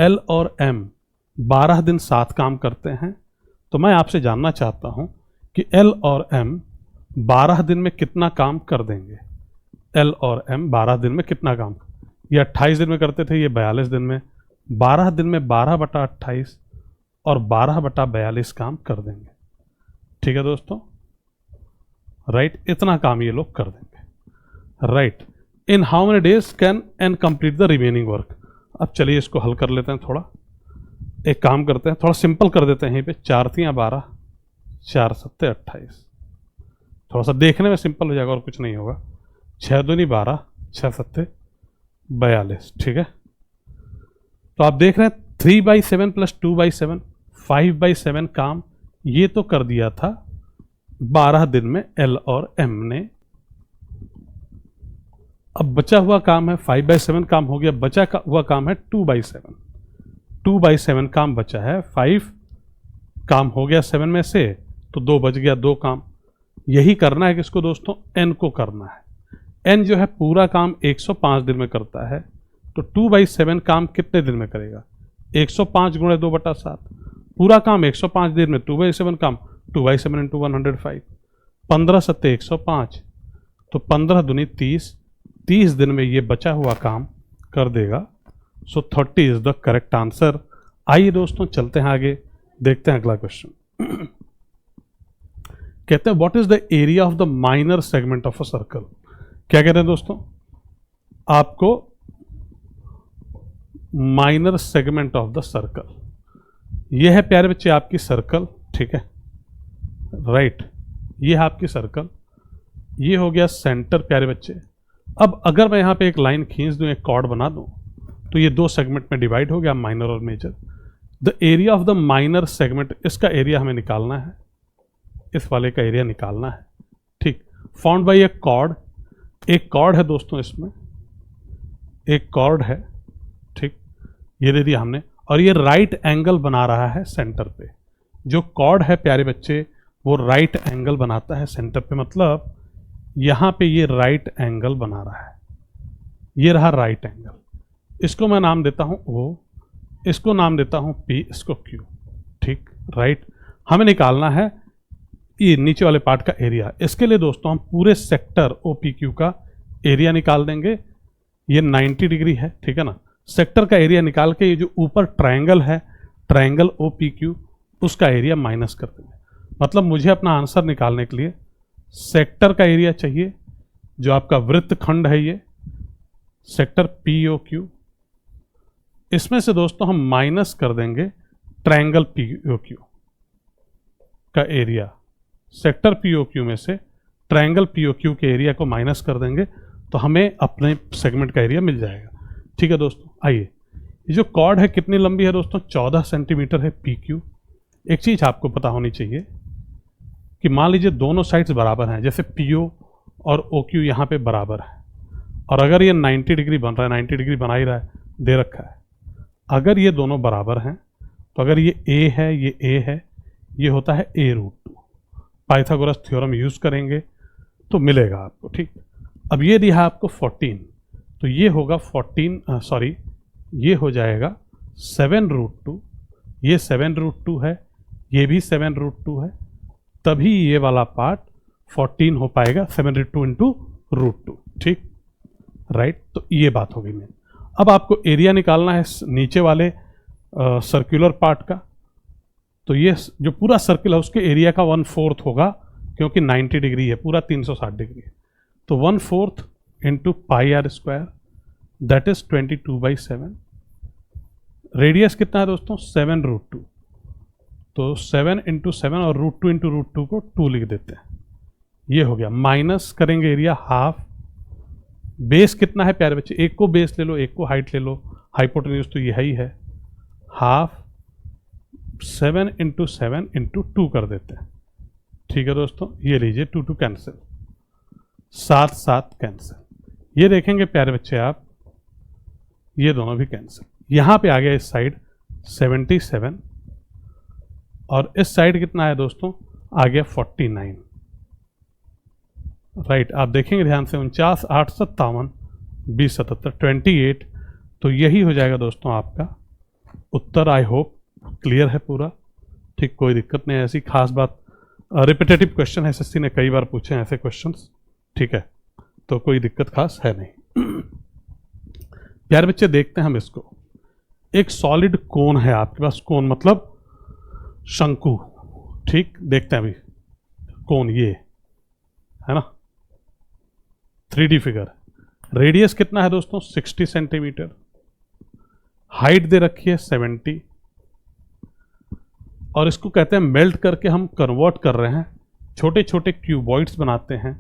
L और M 12 दिन साथ काम करते हैं। तो मैं आपसे जानना चाहता हूं कि L और M 12 दिन में कितना काम कर देंगे? L और M 12 दिन में कितना काम? ये 28 दिन में करते थे, ये 42 दिन में। 12 दिन में 12/28 और 12/42 काम कर देंगे। ठीक है दोस्तों, राइट, इतना काम ये लोग कर देंगे। Right, in how many days can N complete the remaining work? अब चलिए इसको हल कर लेते हैं। थोड़ा एक काम करते हैं, थोड़ा सिंपल कर देते हैं। यहीं पे 4 3 12, 4 7 28। थोड़ा सा देखने में सिंपल हो जाएगा और कुछ नहीं होगा। 6 दूनी 12, 6 7 42। ठीक है, तो आप देख रहे हैं 3/7 + 2/7, 5/7 काम ये तो कर दिया था 12 दिन में L और M ने। अब बचा हुआ काम है 5/7 काम हो गया, बचा हुआ काम है 2/7। 2/7 काम बचा है, 5 काम हो गया 7 में से, तो 2 बच गया, 2 काम। यही करना है किसको दोस्तों, N को करना है। N जो है पूरा काम 105 दिन में करता है, तो 2/7 काम कितने दिन में करेगा, 105 गुणे 2/7। पूरा काम 105 दिन में, 2/7 काम 2/7 इंटू 105, 15 सत्ते 105, तो 15 दूनी 30, 30 दिन में ये बचा हुआ काम कर देगा। सो 30 इज द करेक्ट आंसर। आइए दोस्तों चलते हैं आगे, देखते हैं अगला क्वेश्चन। कहते हैं what is the area of the minor segment of a circle. क्या कहते हैं दोस्तों, आपको minor segment of the circle, यह है प्यारे बच्चे आपकी सर्कल, ठीक है, राइट, ये है आपकी सर्कल, ये हो गया सेंटर प्यारे बच्चे। अब अगर मैं यहां पे एक लाइन खींच दूं, एक कॉर्ड बना दूं, तो ये 2 सेगमेंट में डिवाइड हो गया, माइनर और major. The area of the minor segment, इसका एरिया हमें निकालना है, इस वाले का एरिया निकालना है, ठीक। फाउंड बाय ए कॉर्ड, एक कॉर्ड है दोस्तों, इसमें एक कॉर्ड है, ठीक, ये दे दिया हमने, और ये राइट एंगल बना रहा है सेंटर पे। जो कॉर्ड है प्यारे बच्चे वो राइट एंगल बनाता है सेंटर पे, मतलब यहां पे ये राइट एंगल बना रहा है, ये रहा राइट एंगल। इसको मैं नाम देता हूं O, इसको नाम देता हूं P, इसको Q, ठीक, राइट। हमें निकालना है ये नीचे वाले पार्ट का एरिया। इसके लिए दोस्तों हम पूरे सेक्टर OPQ का एरिया निकाल देंगे। ये 90 डिग्री है, ठीक है ना। सेक्टर का एरिया निकाल के ये जो ऊपर ट्रायंगल है, ट्रायंगल OPQ, उसका एरिया माइनस कर देंगे। मतलब मुझे अपना आंसर निकालने के लिए सेक्टर का एरिया चाहिए, जो आपका वृत्त खंड है, ये सेक्टर POQ, इसमें से दोस्तों हम माइनस कर देंगे ट्रायंगल POQ का एरिया। सेक्टर POQ में से ट्रायंगल POQ के एरिया को माइनस कर देंगे, तो हमें अपने सेगमेंट का एरिया मिल जाएगा, ठीक है दोस्तों। आइए, ये जो कॉर्ड है कितनी लंबी है दोस्तों, 14 सेंटीमीटर है PQ। एक चीज़ आपको पता होनी चाहिए कि मान लीजिए दोनों साइड्स बराबर हैं, जैसे PO और OQ यहाँ पे बराबर है, और अगर ये 90 डिग्री बन रहा है, 90 डिग्री बना ही रहा है, दे रखा है, अगर ये दोनों बराबर हैं, तो अगर ये A है, ये A है, ये होता है A√2। पाइथागोरस थ्योरम यूज करेंगे तो मिलेगा आपको, ठीक। अब ये दिया आपको 14, तो ये होगा 14, सॉरी, ये हो जाएगा 7√2, ये 7√2 है, ये भी 7√2 है, तभी ये वाला पार्ट 14 हो पाएगा, 7√2 इंटू √2, ठीक, राइट। तो ये बात हो गई मेरी। अब आपको एरिया निकालना है नीचे वाले सर्कुलर पार्ट का, तो ये जो पूरा सर्किल है उसके एरिया का 1/4 होगा, क्योंकि 90 डिग्री है, पूरा 360 डिग्री है, तो 1/4 into πr², that is 22/7। Radius कितना है दोस्तों, 7√2, तो 7 इंटू 7 और √2 इंटू √2 को 2 लिख देते हैं, ये हो गया। माइनस करेंगे एरिया हाफ, बेस कितना है प्यारे बच्चे, एक को बेस ले लो, एक को हाइट ले लो, हाइपोटेन्यूज तो यही है, हाफ 7 इंटू 7 इंटू 2 कर देते हैं, ठीक है दोस्तों। ये लीजिए 2 कैंसिल, 7 कैंसिल, ये देखेंगे प्यारे बच्चे आप, ये दोनों भी कैंसिल। यहाँ पे आ गया इस साइड 77, और इस साइड कितना है दोस्तों, आ गया 49, राइट। आप देखेंगे ध्यान से, 49, 8, 57, 20, 77, 28, तो यही हो जाएगा दोस्तों आपका उत्तर। आई होप क्लियर है पूरा, ठीक, कोई दिक्कत नहीं है, ऐसी खास बात। रिपीटेटिव क्वेश्चन एसएससी ने कई बार पूछे हैं ऐसे क्वेश्चंस, ठीक है, तो कोई दिक्कत खास है नहीं। प्यारे बच्चे देखते हैं हम इसको, एक सॉलिड कोन है आपके पास, कोन मतलब शंकु, ठीक, देखते हैं अभी कोन, ये है ना, 3D फिगर। रेडियस कितना है दोस्तों, 60 सेंटीमीटर, हाइट दे रखी है 70, और इसको कहते हैं मेल्ट करके हम कन्वर्ट कर रहे हैं, छोटे छोटे क्यूबॉइड्स बनाते हैं,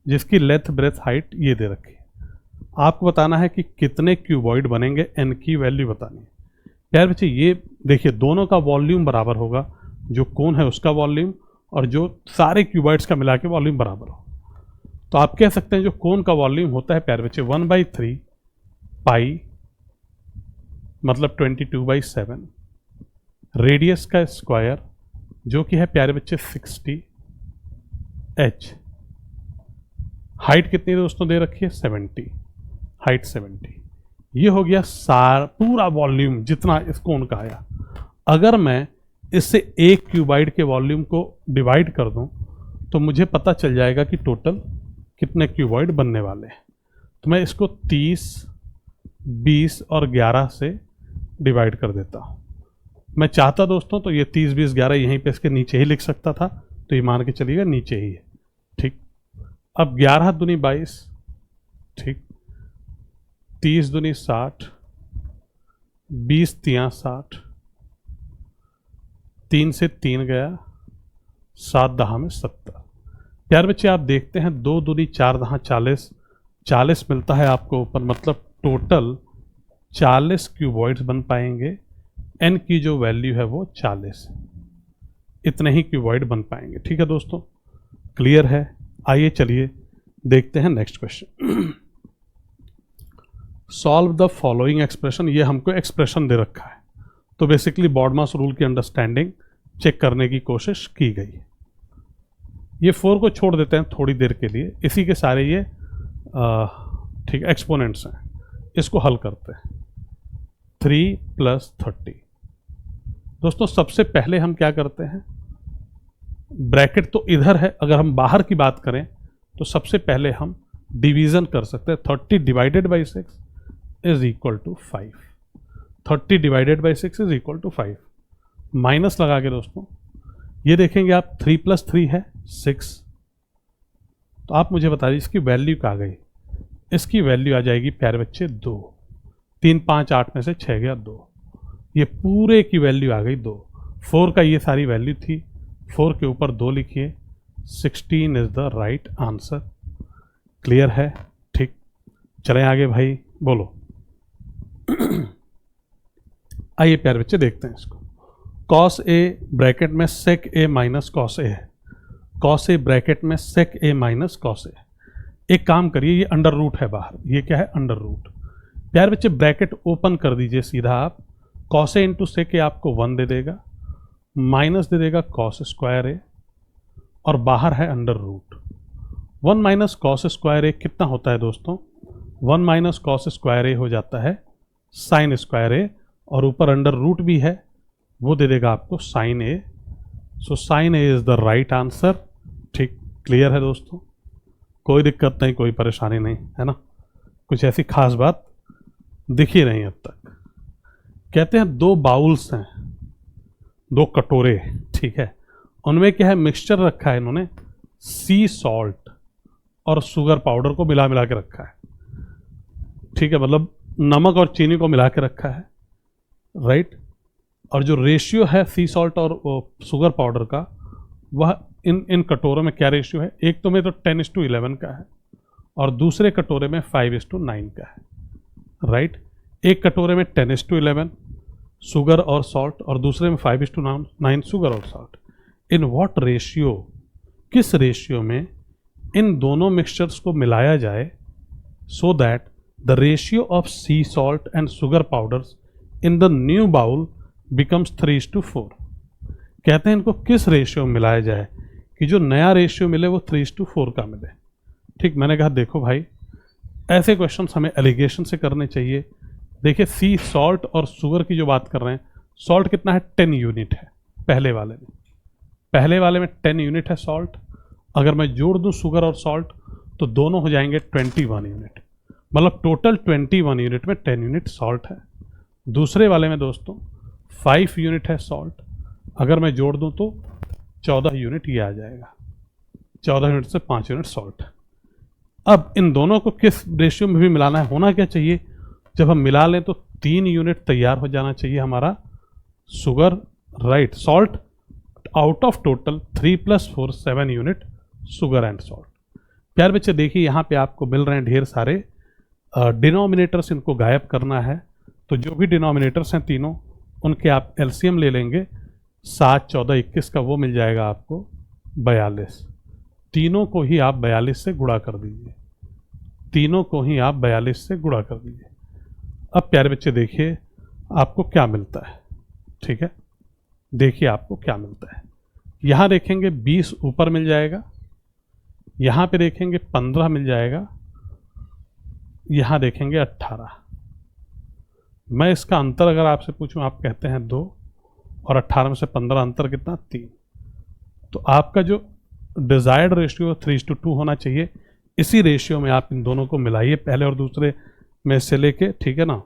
जिसकी लेंथ ब्रेथ हाइट ये दे रखी है। आपको बताना है कि कितने क्यूबॉइड बनेंगे, n की वैल्यू बतानी है। यार बच्चे ये देखिए, दोनों का वॉल्यूम बराबर होगा, जो कोन है उसका वॉल्यूम और जो सारे क्यूबॉइड्स का मिला के वॉल्यूम बराबर हो। तो आप कह सकते हैं जो कोन का वॉल्यूम होता है प्यारे बच्चे 1/3 पाई मतलब 22/7 रेडियस का स्क्वायर जो कि है प्यारे बच्चे 60 h। हाइट कितनी दोस्तों दे रखी है 70, हाइट 70। ये हो गया पूरा वॉल्यूम जितना इस कोन का आया। अगर मैं इससे एक क्यूबाइड के वॉल्यूम को डिवाइड कर दूं तो मुझे पता चल जाएगा कि टोटल कितने क्यूबॉइड बनने वाले हैं। तो मैं इसको 30, 20 और 11 से डिवाइड कर देता हूँ। मैं चाहता दोस्तों तो ये 30, 20, 11 यहीं पे इसके नीचे ही लिख सकता था, तो ये मान के चलिएगा नीचे ही है। ठीक, अब 11 दूनी 22, ठीक, 30 दूनी 60, 20 तियां 60, 3 से 3 गया, 7 दहा में 70। प्यारे बच्चे आप देखते हैं 2 दूनी 4 दहा 40, 40 मिलता है आपको ऊपर, मतलब टोटल 40 क्यूबॉइड्स बन पाएंगे। n की जो वैल्यू है वो 40 है, इतने ही क्यूबॉइड बन पाएंगे। ठीक है दोस्तों, क्लियर है? आइए चलिए देखते हैं next question. Solve the following expression. ये हमको एक्सप्रेशन दे रखा है, तो बेसिकली बॉडमास रूल की अंडरस्टैंडिंग चेक करने की कोशिश की गई है। ये 4 को छोड़ देते हैं थोड़ी देर के लिए, इसी के सारे ये ठीक एक्सपोनेंट्स हैं। इसको हल करते हैं। 3 + 30। दोस्तों सबसे पहले हम क्या करते हैं, ब्रैकेट तो इधर है, अगर हम बाहर की बात करें तो सबसे पहले हम डिवीजन कर सकते हैं। 30 divided by 6 is equal to 5। 30 divided by 6 is equal to 5। Minus लगा के दोस्तों ये देखेंगे आप 3 + 3 है 6। तो आप मुझे बताइए इसकी वैल्यू क्या आ गई। इसकी वैल्यू आ जाएगी प्यारे बच्चे 2। 3, 5, 8 में से 6 गया 2। ये पूरे की वैल्यू आ गई 2। 4 का ये सारी वैल्यू थी, 4 के ऊपर 2 लिखिए। 16 is the right answer. Clear है? ठीक, चलें आगे भाई, बोलो। आइए प्यारे बच्चे देखते हैं इसको। cos a ब्रैकेट में sec a minus cos a है। cos a ब्रैकेट में sec a minus cos a। एक काम करिए, ये अंडर रूट है बाहर, ये क्या है अंडर रूट। प्यारे बच्चे ब्रैकेट ओपन कर दीजिए सीधा आप। cos a into sec a आपको 1 दे देगा, माइनस दे देगा cos स्क्वायर a, और बाहर है under root. 1 minus cos square a कितना होता है दोस्तों? 1 माइनस cos स्क्वायर a हो जाता है sin स्क्वायर a, और ऊपर अंडर रूट भी है, वो दे देगा आपको sin a। So sin a is the right answer. ठीक, क्लियर है दोस्तों? कोई दिक्कत नहीं, कोई परेशानी नहीं है ना, कुछ ऐसी खास बात दिखी नहीं अब तक। कहते हैं 2 बाउल्स हैं, 2 कटोरे, ठीक है, उनमें क्या है मिक्सचर रखा है इन्होंने, सी सॉल्ट और शुगर पाउडर को मिला मिला के रखा है। ठीक है, मतलब नमक और चीनी को मिला के रखा है, राइट। और जो रेशियो है सी सॉल्ट और शुगर पाउडर का, वह इन कटोरों में क्या रेशियो है? एक तो में तो 10:11 का है, और दूसरे कटोरे में 5:9 का है, राइट। एक कटोरे में 10:11 शुगर और सॉल्ट, और दूसरे में 5:9 शुगर और सॉल्ट। इन व्हाट रेशियो, किस रेशियो में इन दोनों मिक्सचर्स को मिलाया जाए so that the ratio of sea salt and sugar powders in the new bowl becomes 3:4। कहते हैं इनको किस रेशियो में मिलाया जाए कि जो नया रेशियो मिले वो 3:4 का मिले। ठीक, मैंने कहा देखो भाई, ऐसे क्वेश्चंस हमें एलिगेशन से करने चाहिए। देखिए सी सॉल्ट और शुगर की जो बात कर रहे हैं, सॉल्ट कितना है 10 यूनिट है पहले वाले में 10 यूनिट है सॉल्ट। अगर मैं जोड़ दूं शुगर और सॉल्ट तो दोनों हो जाएंगे 21 यूनिट, मतलब टोटल 21 यूनिट में 10 यूनिट सॉल्ट है। दूसरे वाले में दोस्तों 5 यूनिट है सॉल्ट, अगर मैं जोड़ दूं तो 14 यूनिट ये आ जाएगा। 14 यूनिट से 5 यूनिट सॉल्ट। अब इन दोनों को किस रेशियो में भी मिलाना है, होना क्या चाहिए, जब हम मिला लें तो 3 यूनिट तैयार हो जाना चाहिए हमारा sugar, right, salt, out of total 3 + 4 7 unit sugar and salt. प्यार बच्चे देखिए यहाँ पे आपको मिल रहे हैं ढेर सारे डिनोमिनेटर्स, इनको गायब करना है। तो जो भी डिनोमिनेटर्स हैं तीनों, उनके आप एलसीएम ले लेंगे। 7, 14, 21 का वो मिल जाएगा आपको 42। तीनों को ही आप 42 से गुणा कर दीजिए, तीनों को ही आप 42 से गुणा कर दीजिए। अब प्यारे बच्चे देखिए आपको क्या मिलता है, ठीक है, देखिए आपको क्या मिलता है। यहाँ देखेंगे 20 ऊपर मिल जाएगा, यहाँ पे देखेंगे 15 मिल जाएगा, यहाँ देखेंगे 18। मैं इसका अंतर अगर आपसे पूछूं, आप कहते हैं 2 और 18 में से 15 अंतर कितना, 3। तो आपका जो डिजायर्ड रेशियो 3:2 होना चाहिए। इसी रेशियो में आप इन दोनों को मिलाइए, पहले और दूसरे में से लेके, ठीक है ना।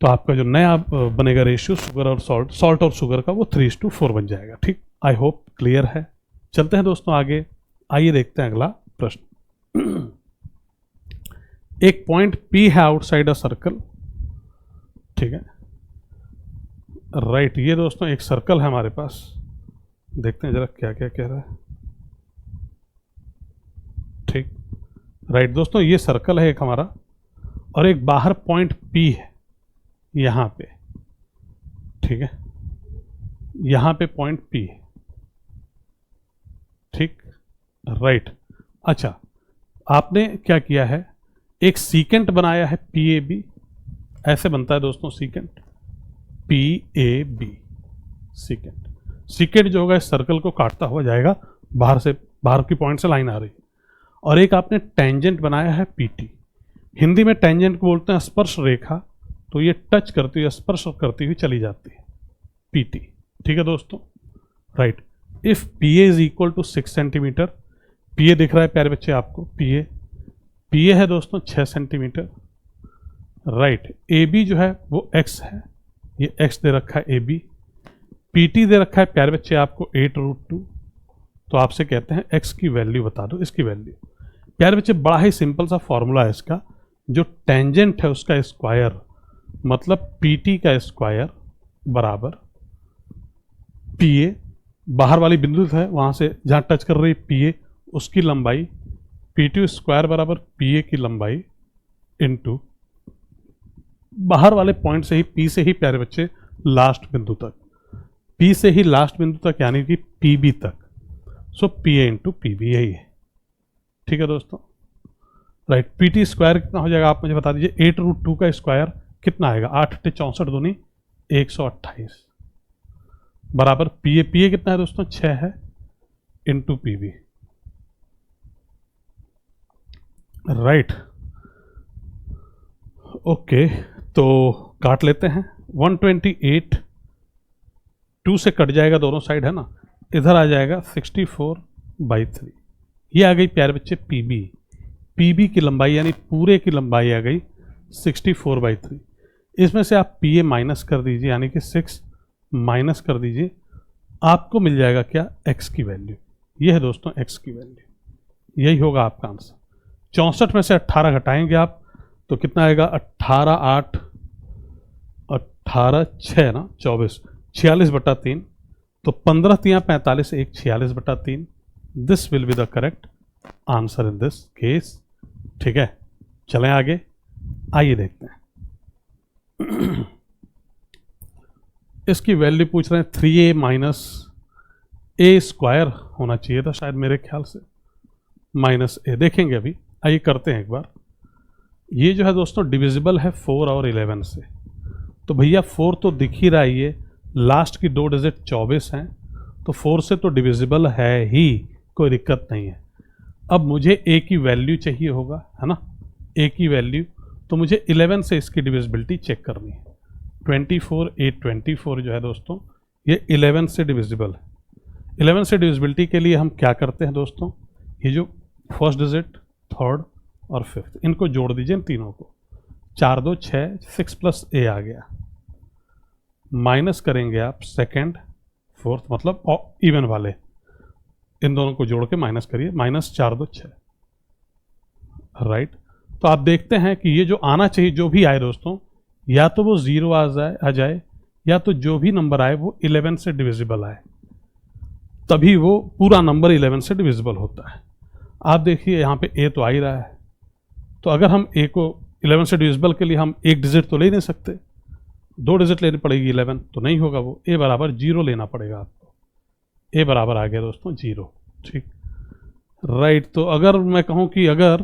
तो आपका जो नया बनेगा रेशियो शुगर और सॉल्ट और शुगर का, वो 3:4 बन जाएगा। ठीक, आई होप क्लियर है। चलते हैं दोस्तों आगे, आइए देखते हैं अगला प्रश्न। एक पॉइंट P है आउटसाइड अ सर्कल, ठीक है, राइट। ये दोस्तों एक सर्कल है हमारे पास, देखते हैं जरा क्या क्या कह रहा है। ठीक, राइट दोस्तों, ये सर्कल है एक हमारा, और एक बाहर पॉइंट P है यहाँ पे, ठीक है, यहाँ पे पॉइंट P है, ठीक, राइट। अच्छा, आपने क्या किया है, एक सीकेंट बनाया है PAB, ऐसे बनता है दोस्तों सीकेंट, PAB सीकेंट। सीकेंट जो होगा इस सर्कल को काटता हुआ जाएगा, बाहर से, बाहर की पॉइंट से लाइन आ रही है। और एक आपने टेंजेंट बनाया है PT, हिंदी में टेंजेंट को बोलते हैं स्पर्श रेखा, तो ये टच करती हुई, स्पर्श करती हुई चली जाती है, PT, ठीक है दोस्तों, right. If PA is equal to 6 centimetre, PA दिख रहा है प्यारे बच्चे आपको, PA है दोस्तों 6 सेंटीमीटर, राइट। AB जो है वो X है, ये X दे रखा है AB, PT दे रखा है प्यारे बच्चे आपको 8√2। तो आपसे कहते हैं X की वैल्यू बता दो, इसकी वैल्यू। प्यारे बच्चे बड़ा ही सिंपल सा फॉर्मूला है इसका, जो टेंजेंट है उसका स्क्वायर, मतलब PT का स्क्वायर बराबर PA, बाहर वाली बिंदु है वहां से जहां टच कर रही PA, उसकी लंबाई, PT स्क्वायर बराबर PA की लंबाई इनटू बाहर वाले पॉइंट से ही, P से ही प्यारे बच्चे लास्ट बिंदु तक, P से ही लास्ट बिंदु तक यानी कि PB तक, सो PA इंटू PB, यही है, ठीक है दोस्तों, राइट। PT स्क्वायर कितना हो जाएगा आप मुझे बता दीजिए, 8√2 का स्क्वायर कितना आएगा, 8 × 64 दूनी 128 बराबर PA कितना है दोस्तों, 6 है, इंटू PB, राइट। ओके, तो काट लेते हैं, 128 2 से कट जाएगा दोनों साइड, है ना, इधर आ जाएगा 64/3। ये आ गई प्यारे बच्चे PB की लंबाई, यानी पूरे की लंबाई आ गई 64/3। इसमें से आप PA माइनस कर दीजिए, यानी कि 6 माइनस कर दीजिए, आपको मिल जाएगा क्या, X की वैल्यू। ये है दोस्तों X की वैल्यू, यही होगा आपका आंसर। 64 में से 18 घटाएंगे आप तो कितना आएगा, 18 8 18 6 ना 24, 46/3, तो 15 × 45, 1 46/3। This will be the correct answer in this case, ठीक है। चलें आगे, आइए देखते हैं। इसकी वैल्यू पूछ रहे हैं 3A माइनस A स्क्वायर होना चाहिए था शायद मेरे ख्याल से, माइनस A, देखेंगे अभी, आइए करते हैं एक बार। ये जो है दोस्तों डिविजिबल है 4 और 11 से, तो भैया 4 तो दिख ही रहा है, ये लास्ट की 2 डिजिट 24 हैं, तो 4 से तो डिविजिबल है ही, कोई दिक्कत नहीं है। अब मुझे A की वैल्यू चाहिए होगा, है ना, A की वैल्यू, तो मुझे 11 से इसकी डिविजिबिलिटी चेक करनी है। 24 824 जो है दोस्तों, ये 11 से डिविजिबल है। 11 से डिविजिबिलिटी के लिए हम क्या करते हैं दोस्तों, ये जो फर्स्ट डिजिट, थर्ड और फिफ्थ, इनको जोड़ दीजिए इन तीनों को, 4 2 6, 6 प्लस A आ गया, माइनस करेंगे आप सेकेंड फोर्थ, मतलब इवन वाले, इन दोनों को जोड़ के माइनस करिए, -4 2 6, राइट। तो आप देखते हैं कि ये जो आना चाहिए, जो भी आए दोस्तों, या तो वो 0 आ जाए, या तो जो भी नंबर आए वो 11 से डिविजिबल आए, तभी वो पूरा नंबर 11 से डिविजिबल होता है। आप देखिए यहाँ पे A तो आ ही रहा है, तो अगर हम A को 11 से डिविजिबल के लिए हम एक डिजिट तो ले नहीं सकते, 2 डिजिट लेनी पड़ेगी 11, तो नहीं होगा वो। ए बराबर 0 लेना पड़ेगा आपको। ए बराबर आ गया दोस्तों 0। ठीक, राइट। तो अगर मैं कहूँ कि अगर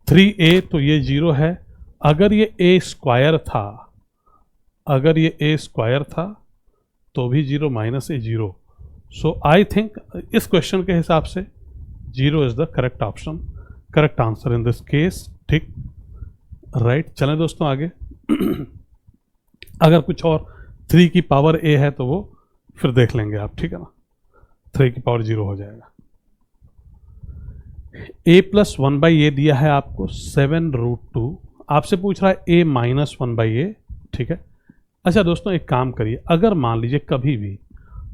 3a तो ये 0 है। अगर ये a स्क्वायर था, अगर ये a स्क्वायर था तो भी 0 minus A 0। So I think इस क्वेश्चन के हिसाब से 0 is the correct option, correct answer in this case. ठीक, राइट। चलें दोस्तों आगे। अगर कुछ और 3 की पावर a है तो वो फिर देख लेंगे आप, ठीक है ना। 3 की पावर 0 हो जाएगा। a प्लस 1/a दिया है आपको 7√2। आपसे पूछ रहा है a माइनस 1/a। ठीक है। अच्छा दोस्तों, एक काम करिए, अगर मान लीजिए कभी भी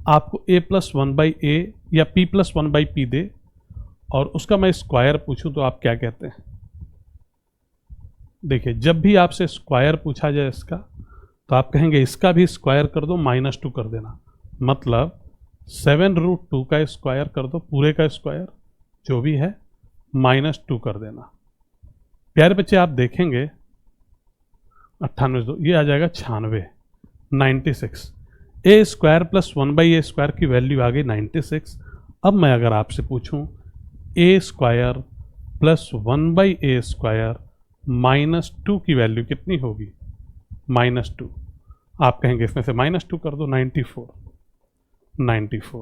आपको a प्लस 1/a या p प्लस 1/p दे और उसका मैं स्क्वायर पूछूं तो आप क्या कहते हैं? देखिए, जब भी आपसे स्क्वायर पूछा जाए इसका, तो आप कहेंगे इसका भी स्क्वायर कर दो, -2 कर देना। मतलब 7√2 का स्क्वायर कर दो, पूरे का स्क्वायर जो भी है -2 कर देना। प्यारे बच्चे आप देखेंगे 98, ये आ जाएगा 96, 96। ए स्क्वायर प्लस 1/a स्क्वायर की वैल्यू आ गई 96। अब मैं अगर आपसे पूछूं ए स्क्वायर प्लस 1/a स्क्वायर -2 की वैल्यू कितनी होगी? -2। आप कहेंगे इसमें से -2 कर दो, 94, 94।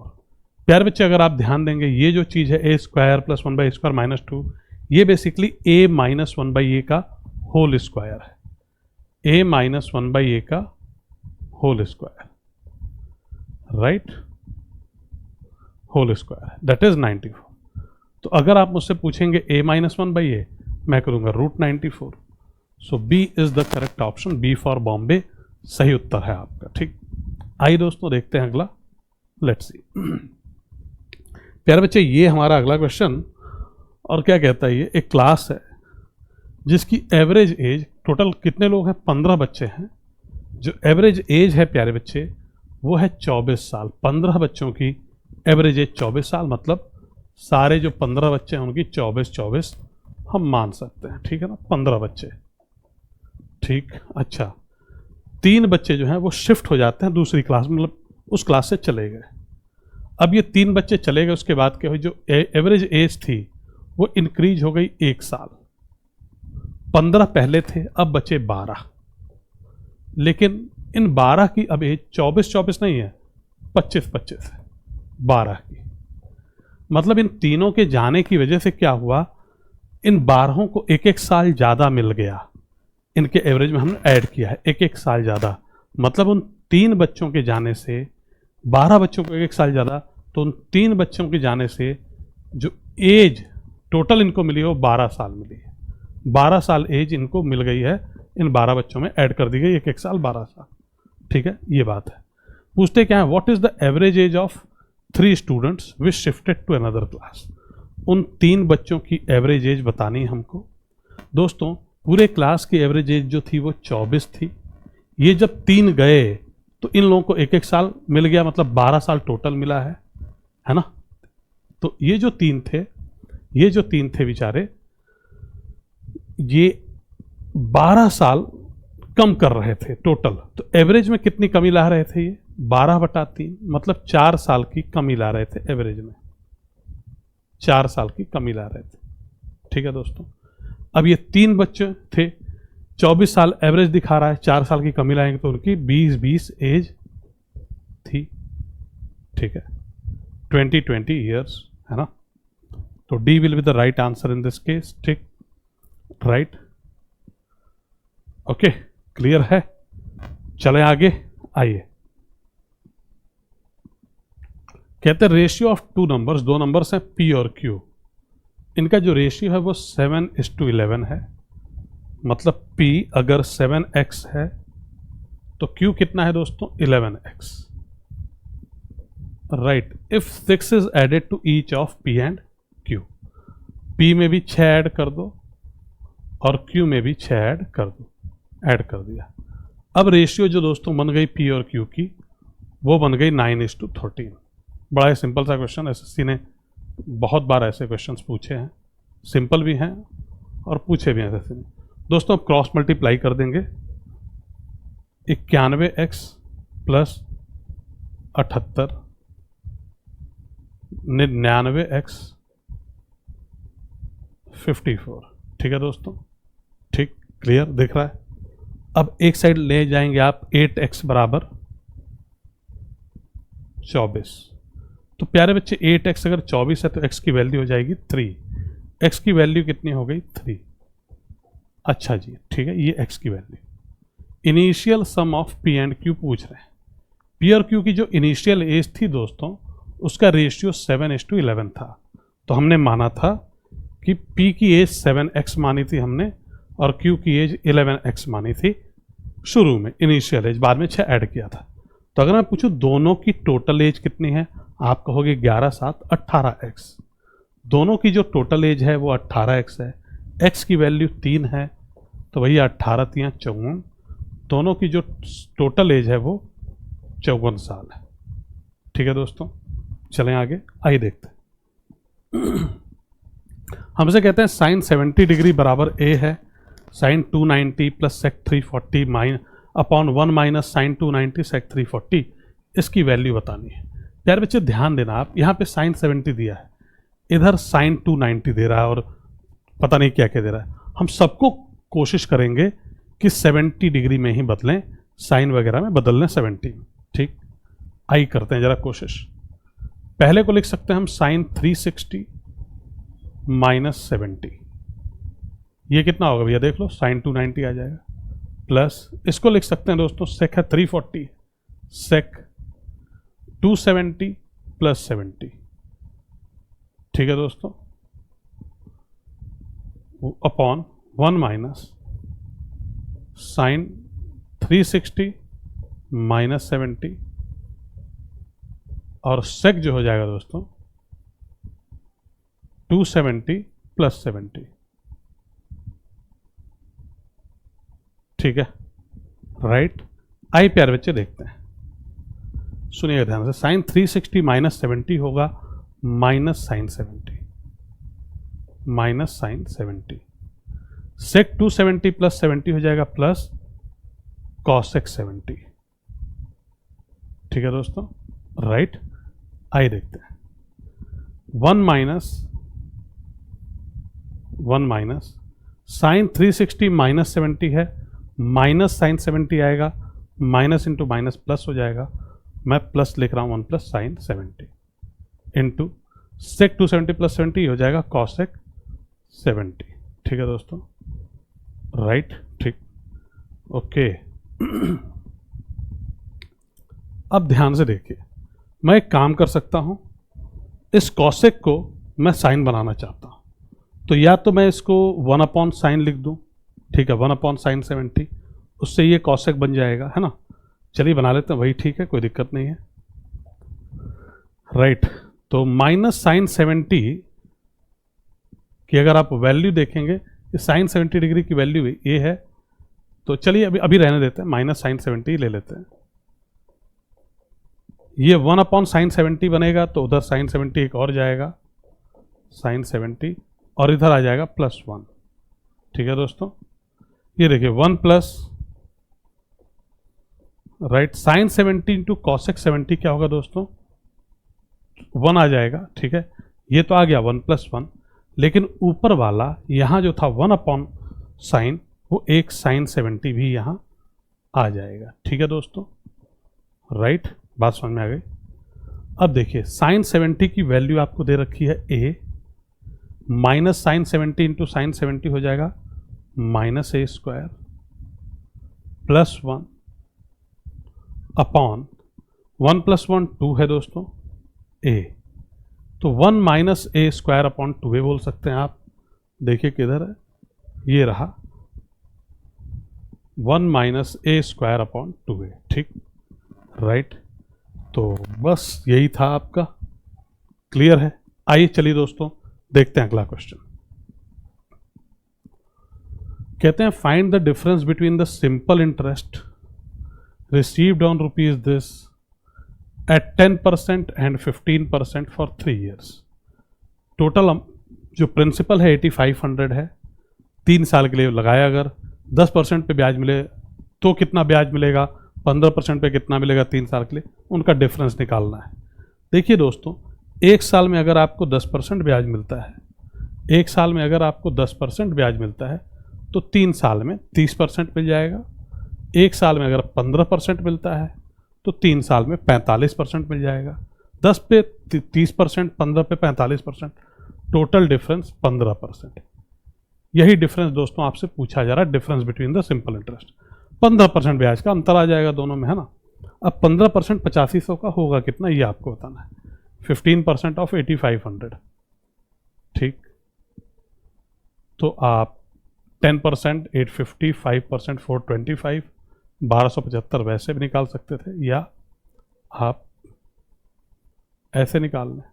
प्यारे बच्चे अगर आप ध्यान देंगे, ये जो चीज़ है ए स्क्वायर प्लस 1/a स्क्वायर -2, ये बेसिकली a माइनस 1/a का होल स्क्वायर है। a माइनस 1/a का whole square, right, whole square, that is 94। तो अगर आप मुझसे पूछेंगे a माइनस 1/a, मैं करूंगा √94। So B is the correct option, B for Bombay सही उत्तर है आपका। ठीक, आइए दोस्तों देखते हैं अगला। Let's see. प्यारे बच्चे, ये हमारा अगला क्वेश्चन, और क्या कहता है ये, एक क्लास है जिसकी एवरेज एज, टोटल कितने लोग हैं? 15 बच्चे हैं। जो एवरेज एज है प्यारे बच्चे वो है 24 साल। 15 बच्चों की एवरेज एज 24 साल, मतलब सारे जो 15 बच्चे हैं उनकी 24 हम मान सकते हैं। ठीक है ना, 15 बच्चे। ठीक, अच्छा, 3 बच्चे जो हैं वो शिफ्ट हो जाते हैं दूसरी क्लास में, मतलब उस क्लास से चले गए। अब ये 3 बच्चे चले गए, उसके बाद क्या हुई, जो एवरेज एज थी वो इंक्रीज हो गई 1 साल। 15 पहले थे, अब बचे 12। लेकिन इन 12 की अब एज 24 नहीं है, 25 है 12 की। मतलब इन तीनों के जाने की वजह से क्या हुआ, इन 12 को 1 साल ज़्यादा मिल गया। इनके एवरेज में हमने ऐड किया है 1 साल ज़्यादा। मतलब उन 3 बच्चों के जाने से 12 बच्चों को 1 साल ज़्यादा, तो उन 3 बच्चों के जाने से जो एज टोटल इनको मिली है वो 12 साल मिली है। 12 साल एज इनको मिल गई है, इन 12 बच्चों में ऐड कर दी गई 1 साल, 12 साल। ठीक है, ये बात है। पूछते क्या है, what is the average age of 3 students which shifted to another class. उन 3 बच्चों की एवरेज एज बतानी है हमको। दोस्तों, पूरे क्लास की एवरेज एज जो थी वो 24 थी। ये जब 3 गए तो इन लोगों को 1 साल मिल गया, मतलब 12 साल टोटल मिला है ना। तो ये जो 3 थे बेचारे, ये 12 साल कम कर रहे थे टोटल। तो एवरेज में कितनी कमी ला रहे थे ये? 12/3, मतलब 4 साल की कमी ला रहे थे एवरेज में, 4 साल की कमी ला रहे थे। ठीक है दोस्तों, अब ये 3 बच्चे थे, 24 साल एवरेज दिखा रहा है, 4 साल की कमी लाएंगे तो उनकी 20 एज थी। ठीक है, 20 ईयर्स, है ना। तो D will be the right answer in this case. ठीक, राइट, ओके, क्लियर है। चले आगे, आइए। कहते हैं रेशियो ऑफ 2 नंबर्स, 2 नंबर्स हैं P और Q। इनका जो रेशियो है वो 7:11 है। मतलब P अगर 7x है तो Q कितना है दोस्तों? 11x। Right, if 6 is added to each of P and Q, P में भी 6 ऐड कर दो और Q में भी 6 ऐड कर दो, ऐड कर दिया। अब रेशियो जो दोस्तों बन गई P और Q की, वो बन गई 9:13। बड़ा ही सिंपल सा क्वेश्चन, एसएससी ने बहुत बार ऐसे क्वेश्चंस पूछे हैं, सिंपल भी हैं और पूछे भी हैं एसएससी ने। दोस्तों अब क्रॉस मल्टीप्लाई कर देंगे, 91x प्लस 78, 99x 54। ठीक है दोस्तों, ठीक, क्लियर दिख रहा है। अब एक साइड ले जाएंगे आप 8x बराबर 24। तो प्यारे बच्चे 8x अगर 24 है तो x की वैल्यू हो जाएगी 3। x की वैल्यू कितनी हो गई? 3। अच्छा जी, ठीक है, ये x की value. Initial sum of p and q पूछ रहे हैं। p और q की जो इनिशियल एज थी दोस्तों, उसका रेशियो 7:11 था। तो हमने माना था कि p की एज 7x मानी थी हमने, और q की एज 11x मानी थी शुरू में, इनिशियल एज, बाद में 6 ऐड किया था। तो अगर मैं पूछूं दोनों की टोटल एज कितनी है, आप कहोगे 11 7 18x। दोनों की जो टोटल एज है वो 18x है, x की वैल्यू 3 है, तो भैया 18 3 54, दोनों की जो टोटल एज है वो 54 साल है। ठीक है दोस्तों, चलें आगे, आइए देखते हैं। हमसे कहते हैं साइन 70 डिग्री बराबर a है sine 290 plus sec 340 upon 1 minus sine 290 sec 340, इसकी वैल्यू बतानी है। प्यारे बच्चे ध्यान देना, आप यहाँ पे साइन 70 दिया है, इधर साइन 290 दे रहा है, और पता नहीं क्या क्या दे रहा है। हम सबको कोशिश करेंगे कि 70 डिग्री में ही बदलें, साइन वगैरह में बदल लें 70 में। ठीक, आई करते हैं जरा कोशिश। पहले को लिख सकते हैं हम साइन 360 माइनस 70, ये कितना होगा भैया, देख लो, साइन 290 आ जाएगा, प्लस इसको लिख सकते हैं दोस्तों, सेक है 340, सेक 270 प्लस 70। ठीक है दोस्तों, अपॉन 1 माइनस साइन 360 माइनस 70, और सेक जो हो जाएगा दोस्तों 270 प्लस 70। ठीक है, राइट। आई प्यारे बच्चे देखते हैं, सुनिएगा ध्यान से। साइन 360 माइनस 70 होगा माइनस साइन 70, माइनस साइन 70। सेक 270 प्लस 70 हो जाएगा प्लस कॉसेक 70। ठीक है दोस्तों, राइट। आई देखते हैं, 1 माइनस साइन 360 माइनस 70 है, माइनस साइन 70 आएगा, माइनस इंटू माइनस प्लस हो जाएगा, मैं प्लस लिख रहा हूँ 1 plus sine 70 into sec 270 plus 70 हो जाएगा कॉसेक 70। ठीक है दोस्तों, राइट, ठीक, ओके। अब ध्यान से देखिए, मैं एक काम कर सकता हूँ, इस कॉसेक को मैं साइन बनाना चाहता हूँ, तो या तो मैं इसको 1 अपॉन साइन लिख दूँ, ठीक है, 1 अपॉन साइन 70, उससे ये कॉसेक बन जाएगा, है ना। चलिए बना लेते हैं, वही ठीक है, कोई दिक्कत नहीं है, राइट। तो माइनस साइन 70 की अगर आप वैल्यू देखेंगे, साइन 70 डिग्री की वैल्यू ये है, तो चलिए अभी रहने देते हैं, माइनस साइन 70 ले लेते हैं। ये 1 अपॉन साइन 70 बनेगा, तो उधर साइन 70 एक और जाएगा, साइन 70, और इधर आ जाएगा प्लस 1। ठीक है दोस्तों, ये देखिए 1 plus, right, sine 70 into cosec 70 क्या होगा दोस्तों, 1 आ जाएगा। ठीक है, ये तो आ गया 1 प्लस 1, लेकिन ऊपर वाला यहाँ जो था 1 अपॉन साइन, वो एक साइन 70 भी यहाँ आ जाएगा। ठीक है दोस्तों, राइट, बात समझ में आ गई। अब देखिए साइन 70 की वैल्यू आपको दे रखी है a, minus sine 70 into sine 70 हो जाएगा minus a square plus 1 upon 1 plus 1 2 है दोस्तों a, तो 1 minus a square upon 2a बोल सकते हैं आप। देखिए किधर है, ये रहा 1 minus a square upon 2a। ठीक, राइट, तो बस यही था आपका, क्लियर है। आइए चलिए दोस्तों देखते हैं अगला क्वेश्चन। कहते हैं find the difference between the simple interest received on rupees this eight 10% and 15% for 3 years। Total जो प्रिंसिपल है 8500 है, 3 साल के लिए लगाया, अगर 10% पे ब्याज मिले तो कितना ब्याज मिलेगा, 15% पे कितना मिलेगा 3 साल के लिए, उनका डिफरेंस निकालना है। देखिए दोस्तों, 1 साल में अगर आपको 10% ब्याज मिलता है, 1 साल में अगर आपको 10% ब्याज मिलता है तो 3 साल में 30% मिल जाएगा। 1 साल में अगर 15% मिलता है तो 3 साल में 45% मिल जाएगा। 10 पे 30%, 15 पे 45%, टोटल डिफरेंस 15%। यही डिफरेंस दोस्तों आपसे पूछा जा रहा है, difference between the simple interest. 15% ब्याज का अंतर आ जाएगा दोनों में, है ना। अब 15% 8500 का होगा कितना, ये आपको बताना है। 15% ऑफ 8500, ठीक। तो आप 10% 850, 5% 425, 1275 वैसे भी निकाल सकते थे, या आप ऐसे निकाल लें,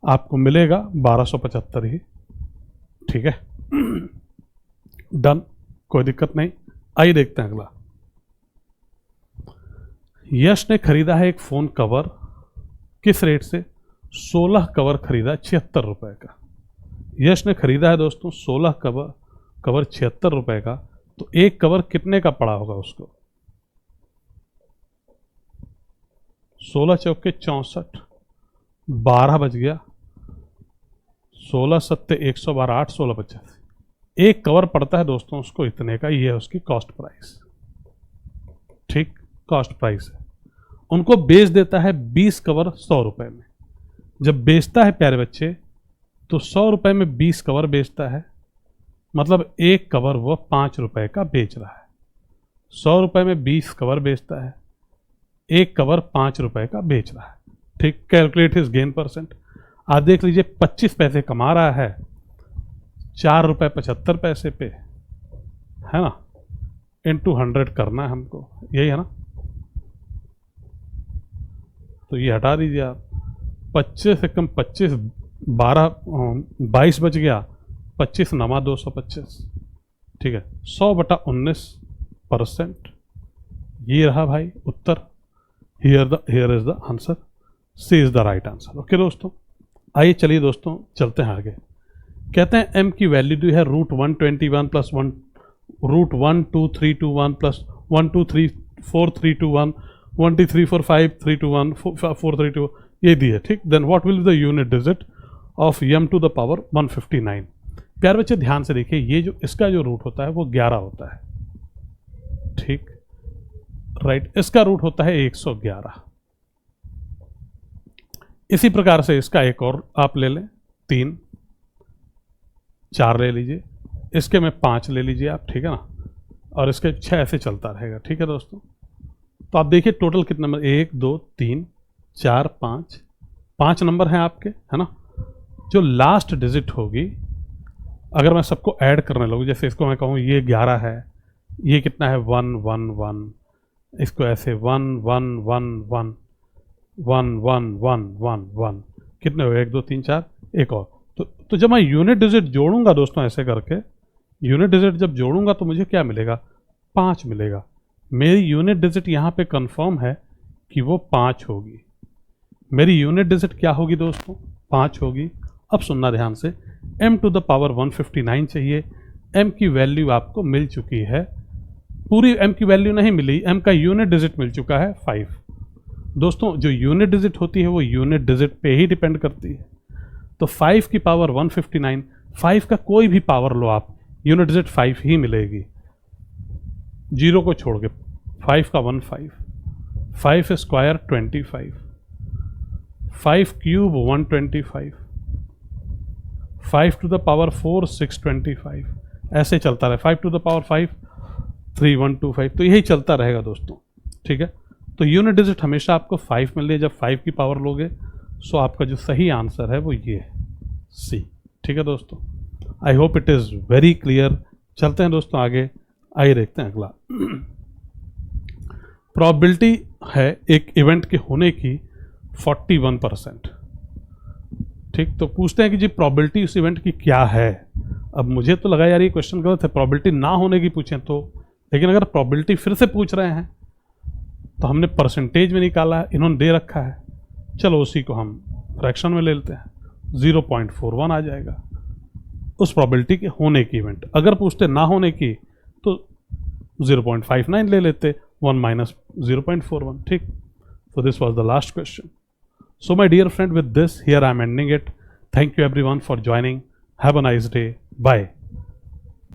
आपको मिलेगा 1275 ही, ठीक है। डन, कोई दिक्कत नहीं। आइए देखते हैं अगला। यश ने खरीदा है एक फोन कवर, किस रेट से? 16 कवर खरीदा 76 रुपए का। यश ने खरीदा है दोस्तों 16 कवर 76 रुपए का, तो एक कवर कितने का पड़ा होगा उसको? 16 चौके 64, 12 बज गया, 16 सत्ते 112, 8 16 50। एक कवर पड़ता है दोस्तों उसको इतने का, ये है उसकी कॉस्ट प्राइस, ठीक, कॉस्ट प्राइस है। उनको बेच देता है 20 कवर 100 रुपए में। जब बेचता है प्यारे बच्चे, तो 100 रुपए में 20 कवर बेचता है, मतलब एक कवर वो 5 रुपए का बेच रहा है। 100 रुपए में 20 कवर बेचता है, एक कवर 5 रुपए का बेच रहा है, ठीक। Calculate his gain percent. आप देख लीजिए 25 पैसे कमा रहा है 4 रुपए 75 पैसे पे, है ना, इनटू 100 करना है हमको, यही है ना। तो ये हटा दीजिए आप, 25 से कम 25, 12 22 बच गया, 25 नमा 225, ठीक है। 100/19%, ये रहा भाई उत्तर। Here is the answer, C is the right answer. Okay दोस्तों, आइए चलिए दोस्तों चलते हैं आगे। कहते हैं m की वैल्यू दी है √121 प्लस 1 √12321 प्लस 1234321 12345 432, ये दी है, ठीक। Then what will be the unit digit of m to the power 159। प्यार बच्चे ध्यान से देखिए, ये जो इसका जो रूट होता है वो 11 होता है, ठीक, राइट। इसका रूट होता है 111। इसी प्रकार से इसका एक और आप ले लें, 3, 4 ले लीजिए, इसके में 5 ले लीजिए आप, ठीक है ना, और इसके 6 ऐसे चलता रहेगा, ठीक है दोस्तों। तो आप देखिए टोटल कितने नंबर, 1 2 3 4 5 नंबर हैं आपके, है ना। जो लास्ट डिजिट होगी, अगर मैं सबको ऐड करने लगूँ, जैसे इसको मैं कहूँ ये 11 है, ये कितना है 1 1 1, इसको ऐसे 1 1 1 1 1 1 1 1 1, कितने हो गए 1 2 3 4, एक और। तो जब मैं यूनिट डिजिट जोड़ूंगा दोस्तों ऐसे करके, यूनिट डिजिट जब जोड़ूंगा तो मुझे क्या मिलेगा, 5 मिलेगा। मेरी यूनिट डिजिट यहाँ पे कंफर्म है कि वो 5 होगी। मेरी यूनिट डिजिट क्या होगी दोस्तों, 5 होगी। अब सुनना ध्यान से, m टू द पावर 159 चाहिए। m की वैल्यू आपको मिल चुकी है, पूरी m की वैल्यू नहीं मिली, m का यूनिट डिजिट मिल चुका है 5। दोस्तों जो यूनिट डिजिट होती है वो यूनिट डिजिट पे ही डिपेंड करती है। तो 5 की पावर 159, 5 का कोई भी पावर लो आप, यूनिट डिजिट 5 ही मिलेगी, 0 को छोड़ के। 5 का 15, 5 square 25, 5 cube 125, 5 to the power 4 625, ऐसे चलता रहे। 5 टू द पावर 5 3125, तो यही चलता रहेगा दोस्तों, ठीक है। तो यूनिट डिजिट हमेशा आपको 5 मिल रही है। जब 5 की पावर लोगे, सो आपका जो सही आंसर है वो ये है, सी, ठीक है दोस्तों। आई hope it is very clear. चलते हैं दोस्तों आगे, आइए देखते हैं अगला। प्रोबेबिलिटी है एक इवेंट के होने की 41%, ठीक। तो पूछते हैं कि जी प्रोबेबिलिटी उस इवेंट की क्या है। अब मुझे तो लगा यार ये क्वेश्चन गलत है, प्रोबेबिलिटी ना होने की पूछें तो, लेकिन अगर प्रोबेबिलिटी फिर से पूछ रहे हैं तो हमने परसेंटेज में निकाला है, इन्होंने दे रखा है, चलो उसी को हम फ्रैक्शन में ले लेते हैं, 0.41 आ जाएगा उस प्रोबेबिलिटी के होने की इवेंट। अगर पूछते ना होने की तो 0.59 ले लेते, 1 minus 0.41, ठीक. So this was the last question. So my dear friend, with this here I am ending it. Thank you everyone for joining. Have a nice day. Bye.